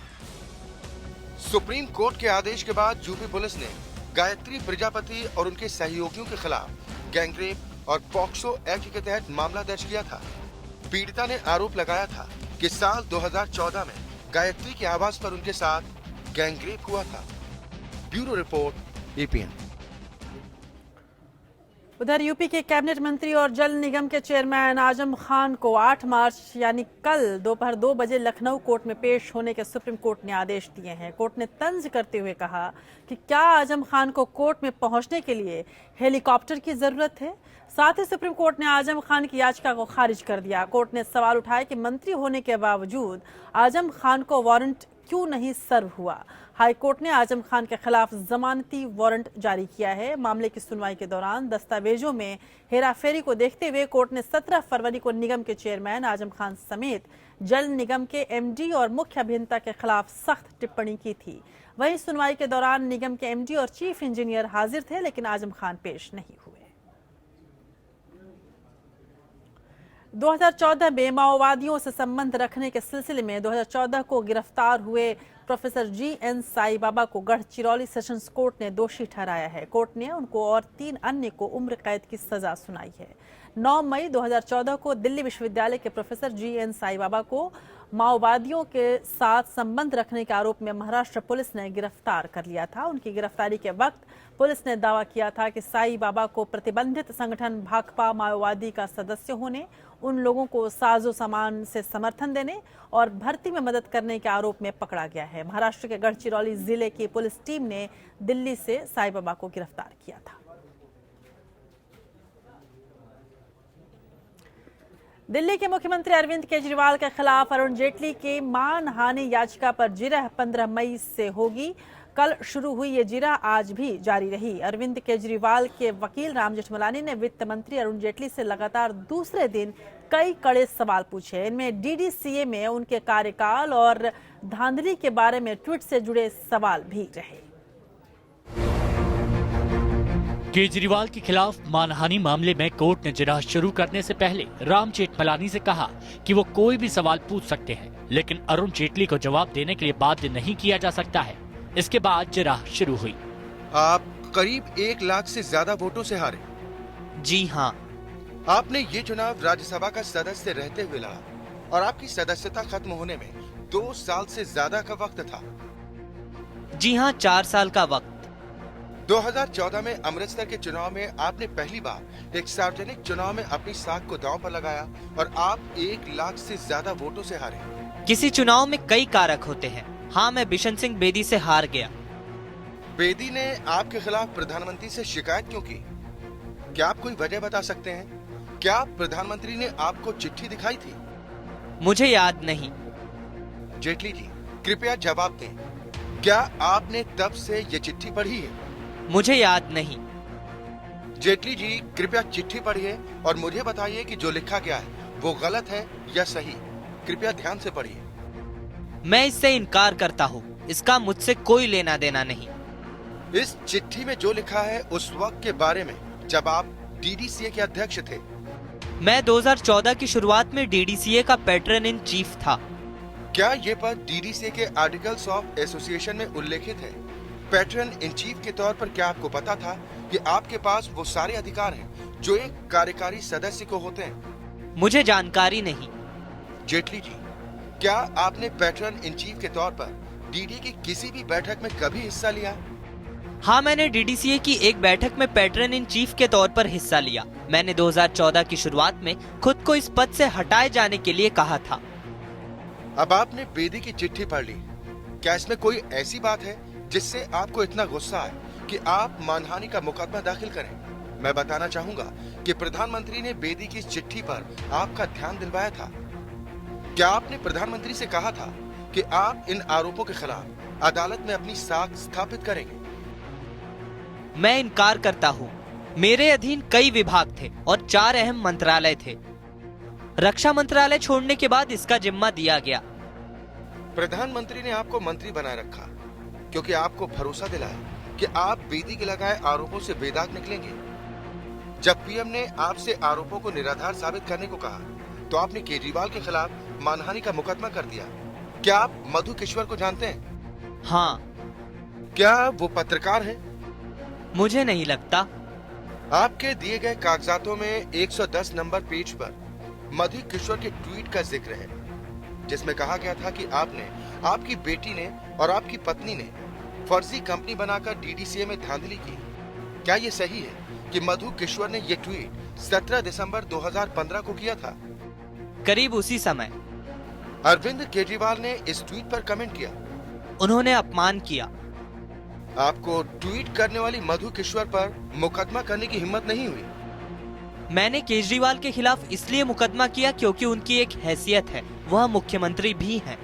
सुप्रीम कोर्ट के आदेश के बाद यूपी पुलिस ने गायत्री प्रजापति और उनके सहयोगियों के खिलाफ गैंगरेप और पॉक्सो एक्ट के तहत मामला दर्ज किया था। पीड़िता ने आरोप लगाया था कि साल 2014 में गायत्री के आवास पर उनके साथ गैंगरेप हुआ था। Bureau report, APN. उधर यूपी के कैबिनेट मंत्री और जल निगम के चेयरमैन आजम खान को 8 मार्च यानी कल दोपहर 2 बजे लखनऊ कोर्ट में पेश होने के सुप्रीम कोर्ट ने आदेश दिए हैं। कोर्ट ने तंज करते हुए कहा कि क्या आजम खान को कोर्ट में पहुंचने के लिए हेलीकॉप्टर की जरूरत है। साथ ही सुप्रीम कोर्ट ने आजम खान की याचिका को खारिज कर दिया। कोर्ट ने सवाल उठाया कि मंत्री होने के बावजूद आजम खान को वारंट क्यों नहीं सर्व हुआ। हाई कोर्ट ने आजम खान के खिलाफ जमानती वारंट जारी किया है। मामले की सुनवाई के दौरान दस्तावेजों में हेराफेरी को देखते हुए कोर्ट ने 17 फरवरी को निगम के चेयरमैन आजम खान समेत जल निगम के एमडी और मुख्य अभियंता के खिलाफ सख्त टिप्पणी की थी। वहीं सुनवाई के दौरान निगम के एमडी और चीफ इंजीनियर हाजिर थे, लेकिन आजम खान पेश नहीं हुए। 2014 में माओवादियों से संबंध रखने के सिलसिले में 2014 को गिरफ्तार हुए प्रोफेसर GN साई बाबा को गढ़चिरौली सेशंस कोर्ट ने दोषी ठहराया है। कोर्ट ने उनको और 3 अन्य को उम्र कैद की सजा सुनाई है। 9 मई 2014 को दिल्ली विश्वविद्यालय के प्रोफेसर GN साई बाबा को माओवादियों के साथ संबंध रखने के आरोप में महाराष्ट्र पुलिस ने गिरफ्तार कर लिया था। उनकी गिरफ्तारी के वक्त पुलिस ने दावा किया था कि साई बाबा को प्रतिबंधित संगठन भाकपा माओवादी का सदस्य होने, उन लोगों को साजो सामान से समर्थन देने और भर्ती में मदद करने के आरोप में पकड़ा गया है। महाराष्ट्र के गढ़चिरौली जिले की पुलिस टीम ने दिल्ली से साई बाबा को गिरफ्तार किया था। दिल्ली के मुख्यमंत्री अरविंद केजरीवाल के खिलाफ अरुण जेटली की मानहानि याचिका पर जिरह 15 मई से होगी। कल शुरू हुई ये जिरह आज भी जारी रही। अरविंद केजरीवाल के वकील राम जेठमलानी ने वित्त मंत्री अरुण जेटली से लगातार दूसरे दिन कई कड़े सवाल पूछे। इनमें DDCA में उनके कार्यकाल और धांधली के बारे में ट्वीट से जुड़े सवाल भी रहे। केजरीवाल के खिलाफ मानहानि मामले में कोर्ट ने जिरह शुरू करने से पहले राम जेठमलानी से कहा कि वो कोई भी सवाल पूछ सकते हैं, लेकिन अरुण जेटली को जवाब देने के लिए बाध्य नहीं किया जा सकता है। इसके बाद जिरह शुरू हुई। आप करीब 1 लाख से ज्यादा वोटों से हारे। जी हाँ। आपने ये चुनाव राज्यसभा का सदस्य रहते हुए लड़ा और आपकी सदस्यता खत्म होने में 2 साल से ज्यादा का वक्त था। जी हाँ, 4 साल का वक्त। 2014 में अमृतसर के चुनाव में आपने पहली बार एक सार्वजनिक चुनाव में अपनी साख को दांव पर लगाया और आप 1 लाख से ज्यादा वोटों से हारे। किसी चुनाव में कई कारक होते हैं। हाँ, मैं बिशन सिंह बेदी से हार गया। बेदी ने आपके खिलाफ प्रधानमंत्री से शिकायत क्यों की? क्या आप कोई वजह बता सकते हैं? क्या प्रधानमंत्री ने आपको चिट्ठी दिखाई थी? मुझे याद नहीं। जेटली जी, कृपया जवाब दें। क्या आपने तब से ये चिट्ठी पढ़ी है? मुझे याद नहीं। जेटली जी, कृपया चिट्ठी पढ़िए और मुझे बताइए कि जो लिखा गया है वो गलत है या सही। कृपया ध्यान से पढ़िए। मैं इससे इनकार करता हूँ। इसका मुझसे कोई लेना देना नहीं। इस चिट्ठी में जो लिखा है उस वक्त के बारे में जब आप DDCA के अध्यक्ष थे। मैं 2014 की शुरुआत में DDCA का पैट्रन इन चीफ था। क्या ये पद DDCA के आर्टिकल्स ऑफ एसोसिएशन में उल्लेखित है? पैट्रन इन चीफ के तौर पर क्या आपको पता था कि आपके पास वो सारे अधिकार हैं जो एक कार्यकारी सदस्य को होते हैं? मुझे जानकारी नहीं। जेटली जी, क्या आपने पैट्रन इन चीफ के तौर पर DD की किसी भी बैठक में कभी हिस्सा लिया? हाँ, मैंने DDCA की एक बैठक में पैट्रन इन चीफ के तौर पर हिस्सा लिया। मैंने 2014 की शुरुआत में खुद को इस पद से हटाए जाने के लिए कहा था। अब आपने बेदी की चिट्ठी पढ़ ली। क्या इसमें कोई ऐसी बात है जिससे आपको इतना गुस्सा है कि आप मानहानि का मुकदमा दाखिल करें? मैं बताना चाहूंगा कि प्रधानमंत्री ने बेदी की इस चिट्ठी पर आपका ध्यान दिलवाया था। क्या आपने प्रधानमंत्री से कहा था कि आप इन आरोपों के खिलाफ अदालत में अपनी साख स्थापित करेंगे? मैं इनकार करता हूँ। मेरे अधीन कई विभाग थे और 4 अहम मंत्रालय थे। रक्षा मंत्रालय छोड़ने के बाद इसका जिम्मा दिया गया। प्रधानमंत्री ने आपको मंत्री बनाए रखा क्योंकि आपको भरोसा दिलाया कि आप बेदी के लगाए आरोपों से बेदाग निकलेंगे। जब पीएम ने आपसे आरोपों को निराधार साबित करने को कहा तो आपने केजरीवाल के खिलाफ मानहानि का मुकदमा कर दिया। क्या आप मधु किश्वर को जानते हैं? हाँ। क्या वो पत्रकार है? मुझे नहीं लगता। आपके दिए गए कागजातों में 110 नंबर पेज पर मधु किश्वर के ट्वीट का जिक्र है, जिसमें कहा गया था कि आपने, आपकी बेटी ने और आपकी पत्नी ने फर्जी कंपनी बनाकर डीडीसीए में धांधली की। क्या ये सही है कि मधु किश्वर ने ये ट्वीट 17 दिसंबर 2015 को किया था? करीब उसी समय अरविंद केजरीवाल ने इस ट्वीट पर कमेंट किया। उन्होंने अपमान किया। आपको ट्वीट करने वाली मधु किश्वर पर मुकदमा करने की हिम्मत नहीं हुई? मैंने केजरीवाल के खिलाफ इसलिए मुकदमा किया क्योंकि उनकी एक हैसियत है, वह मुख्यमंत्री भी हैं।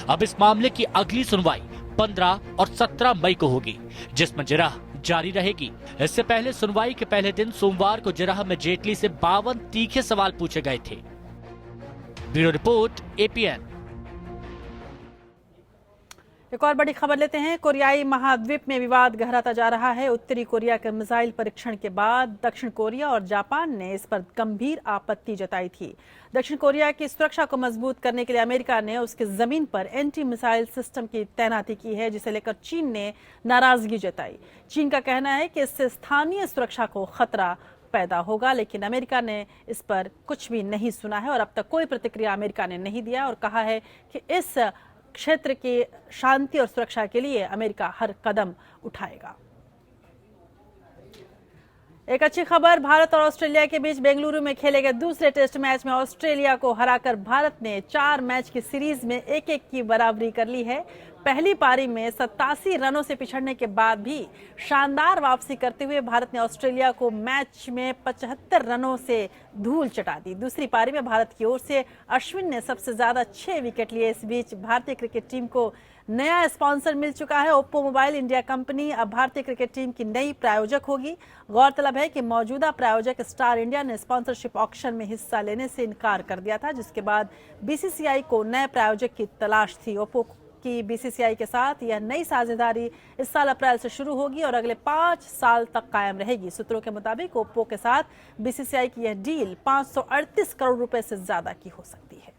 अब इस मामले की अगली सुनवाई 15 और 17 मई को होगी, जिसमें जिरह जारी रहेगी। इससे पहले सुनवाई के पहले दिन सोमवार को जिरह में जेटली से 52 तीखे सवाल पूछे गए थे। Bureau report, APN. एक और बड़ी खबर लेते हैं। कोरियाई महाद्वीप में विवाद गहराता जा रहा है। उत्तरी कोरिया के मिसाइल परीक्षण के बाद दक्षिण कोरिया और जापान ने इस पर गंभीर आपत्ति जताई थी। दक्षिण कोरिया की सुरक्षा को मजबूत करने के लिए अमेरिका ने उसकी जमीन पर एंटी मिसाइल सिस्टम की तैनाती की है, जिसे लेकर चीन ने नाराजगी जताई। चीन का कहना है कि इससे स्थानीय सुरक्षा को खतरा पैदा होगा, लेकिन अमेरिका ने इस पर कुछ भी नहीं सुना है और अब तक कोई प्रतिक्रिया अमेरिका ने नहीं दिया और कहा है कि इस क्षेत्र की शांति और सुरक्षा के लिए अमेरिका हर कदम उठाएगा। एक अच्छी खबर, भारत और ऑस्ट्रेलिया के बीच बेंगलुरु में खेले गए दूसरे टेस्ट मैच में ऑस्ट्रेलिया को हराकर भारत ने 4 मैच की सीरीज में 1-1 की बराबरी कर ली है। पहली पारी में 87 रनों से पिछड़ने के बाद भी शानदार वापसी करते हुए भारत ने ऑस्ट्रेलिया को मैच में 75 रनों से धूल चटा दी। दूसरी पारी में भारत की ओर से अश्विन ने सबसे ज्यादा 6 विकेट लिए। इस बीच भारतीय क्रिकेट टीम को नया स्पॉन्सर मिल चुका है। ओप्पो मोबाइल इंडिया कंपनी अब भारतीय क्रिकेट टीम की नई प्रायोजक होगी। गौरतलब है कि मौजूदा प्रायोजक स्टार इंडिया ने स्पॉन्सरशिप ऑक्शन में हिस्सा लेने से इनकार कर दिया था, जिसके बाद बीसीसीआई को नए प्रायोजक की तलाश थी। ओप्पो की बीसीसीआई के साथ यह नई साझेदारी इस साल अप्रैल से शुरू होगी और अगले 5 साल तक कायम रहेगी। सूत्रों के मुताबिक ओप्पो के साथ बीसीसीआई की यह डील 538 करोड़ रुपए से ज्यादा की हो सकती है।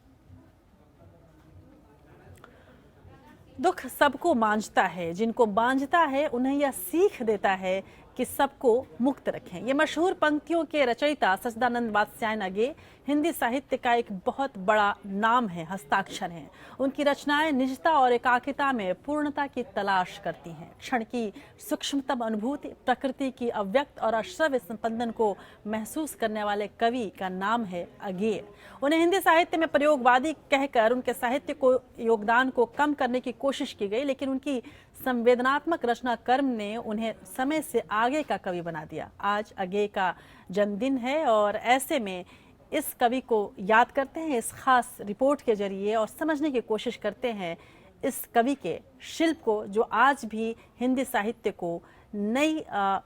दुख सबको मांझता है, जिनको बांझता है उन्हें यह सीख देता है कि सबको मुक्त रखें। ये मशहूर पंक्तियों के रचयिता सच्चिदानंद वात्स्यायन अगे हिंदी साहित्य का एक बहुत बड़ा नाम है, हस्ताक्षर हैं। उनकी रचनाएं निजता और एकाकिता में पूर्णता की तलाश करती हैं। क्षण की सूक्ष्मतम अनुभूति, प्रकृति की अव्यक्त और अश्रव्य संपंदन को महसूस करने वाले कवि का नाम है अगेय। उन्हें हिंदी साहित्य में प्रयोगवादी कहकर उनके साहित्य को योगदान को कम करने की कोशिश की गई, लेकिन उनकी संवेदनात्मक रचना कर्म ने उन्हें समय से आगे का कवि बना दिया। आज अगेय का जन्मदिन है और ऐसे में इस कवि को याद करते हैं इस खास रिपोर्ट के जरिए और समझने की कोशिश करते हैं इस कवि के शिल्प को, जो आज भी हिंदी साहित्य को नई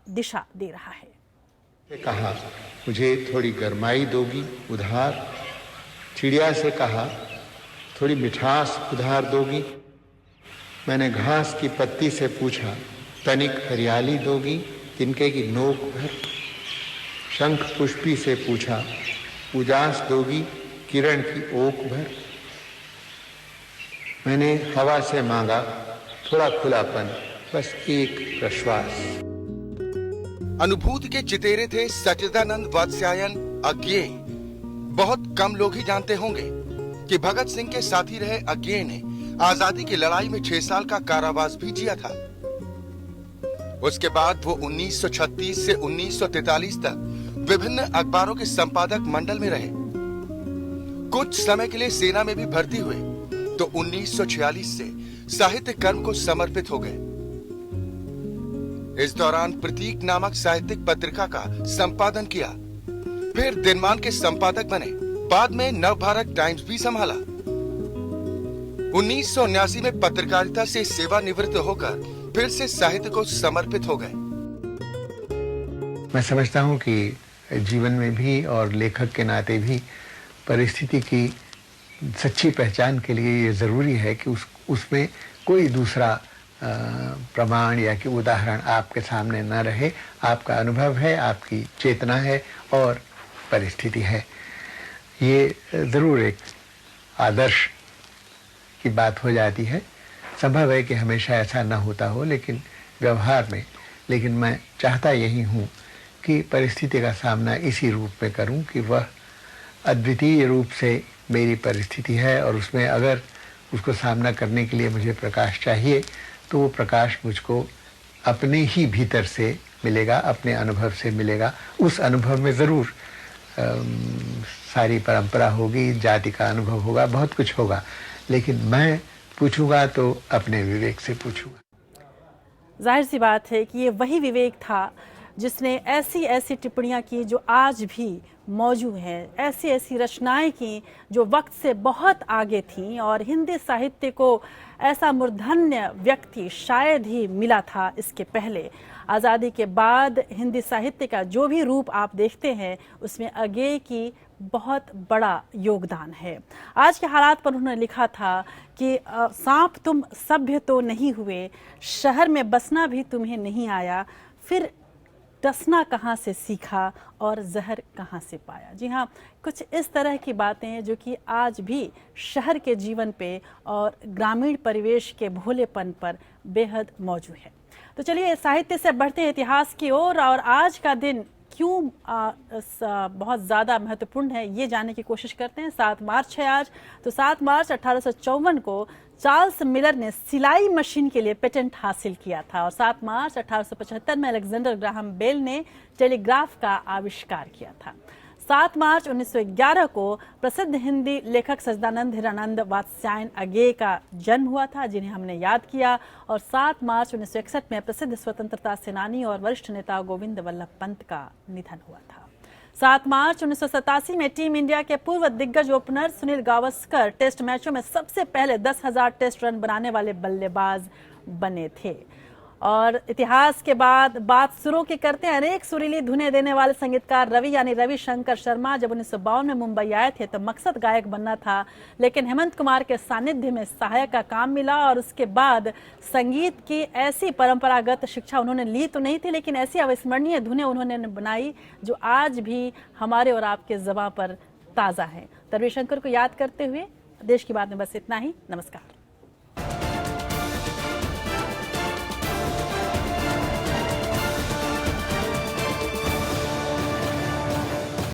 दिशा दे रहा है। कहा मुझे थोड़ी गरमाई दोगी उधार, चिड़िया से कहा थोड़ी मिठास उधार दोगी। मैंने घास की पत्ती से पूछा तनिक हरियाली दोगी, तिनके की नोक भर। शंख पुष्पी से पूछा उजास दोगी, किरण की ओक भर। मैंने हवा से मांगा थोड़ा खुलापन, बस एक प्रश्वास। अनुभूति के चितेरे थे सच्चिदानंद वात्स्यायन अज्ञेय। बहुत कम लोग ही जानते होंगे कि भगत सिंह के साथी रहे अज्ञेय ने आजादी की लड़ाई में 6 साल का कारावास भी जिया था। उसके बाद वो 1936 से 1943 तक विभिन्न अखबारों के संपादक मंडल में रहे। कुछ समय के लिए सेना में भी भर्ती हुए तो 1946 से साहित्य कर्म को समर्पित हो गए। इस दौरान प्रतीक नामक साहित्यिक पत्रिका का संपादन किया, फिर दिनमान के संपादक बने। बाद में नवभारत टाइम्स भी संभाला। 1979 में पत्रकारिता से सेवानिवृत्त होकर फिर से साहित्य को समर्पित हो गए। मैं समझता हूं कि जीवन में भी और लेखक के नाते भी परिस्थिति की सच्ची पहचान के लिए ये जरूरी है कि उसमें कोई दूसरा प्रमाण या कि उदाहरण आपके सामने न रहे। आपका अनुभव है, आपकी चेतना है और परिस्थिति है। ये ज़रूर एक आदर्श की बात हो जाती है। संभव है कि हमेशा ऐसा न होता हो, लेकिन व्यवहार में, लेकिन मैं चाहता यही हूँ कि परिस्थिति का सामना इसी रूप में करूँ कि वह अद्वितीय रूप से मेरी परिस्थिति है और उसमें अगर उसको सामना करने के लिए मुझे प्रकाश चाहिए तो वो प्रकाश मुझको अपने ही भीतर से मिलेगा, अपने अनुभव से मिलेगा। उस अनुभव में ज़रूर सारी परंपरा होगी, जाति का अनुभव होगा, बहुत कुछ होगा, लेकिन मैं पूछूंगा तो अपने विवेक से पूछूंगा। जाहिर सी बात है कि ये वही विवेक था जिसने ऐसी ऐसी टिप्पणियां की जो आज भी मौजूद हैं, ऐसी ऐसी रचनाएं की जो वक्त से बहुत आगे थीं, और हिंदी साहित्य को ऐसा मूर्धन्य व्यक्ति शायद ही मिला था इसके पहले। आज़ादी के बाद हिंदी साहित्य का जो भी रूप आप देखते हैं उसमें अगेय की बहुत बड़ा योगदान है। आज के हालात पर उन्होंने लिखा था कि सांप तुम सभ्य तो नहीं हुए, शहर में बसना भी तुम्हें नहीं आया, फिर डसना कहाँ से सीखा और जहर कहाँ से पाया। जी हाँ, कुछ इस तरह की बातें जो कि आज भी शहर के जीवन पे और ग्रामीण परिवेश के भोलेपन पर बेहद मौजूद है। तो चलिए साहित्य से बढ़ते हैं इतिहास की ओर, और आज का दिन क्यों बहुत ज़्यादा महत्वपूर्ण है ये जानने की कोशिश करते हैं। 7 मार्च है आज। तो 7 मार्च 1854 को चार्ल्स मिलर ने सिलाई मशीन के लिए पेटेंट हासिल किया था, और 7 मार्च 1875 में अलेक्जेंडर ग्राहम बेल ने टेलीग्राफ का आविष्कार किया था। 7 मार्च 1911 को प्रसिद्ध हिंदी लेखक सच्चिदानंद हिरानंद वात्स्यायन अगेय का जन्म हुआ था, जिन्हें हमने याद किया। और 7 मार्च 1961 में प्रसिद्ध स्वतंत्रता सेनानी और वरिष्ठ नेता गोविंद वल्लभ पंत का निधन हुआ था। 7 मार्च 1987 में टीम इंडिया के पूर्व दिग्गज ओपनर सुनील गावस्कर टेस्ट मैचों में सबसे पहले 10,000 टेस्ट रन बनाने वाले बल्लेबाज बने थे। और इतिहास के बाद बात सुरों की करते हैं। अनेक सुरीली धुनें देने वाले संगीतकार रवि यानी रविशंकर शर्मा जब 1952 में मुंबई आए थे तो मकसद गायक बनना था, लेकिन हेमंत कुमार के सानिध्य में सहायक का काम मिला, और उसके बाद संगीत की ऐसी परंपरागत शिक्षा उन्होंने ली तो नहीं थी, लेकिन ऐसी अविस्मरणीय धुनें उन्होंने बनाई जो आज भी हमारे और आपके ज़बां पर ताज़ा हैं। रविशंकर को याद करते हुए देश की बात में बस इतना ही। नमस्कार।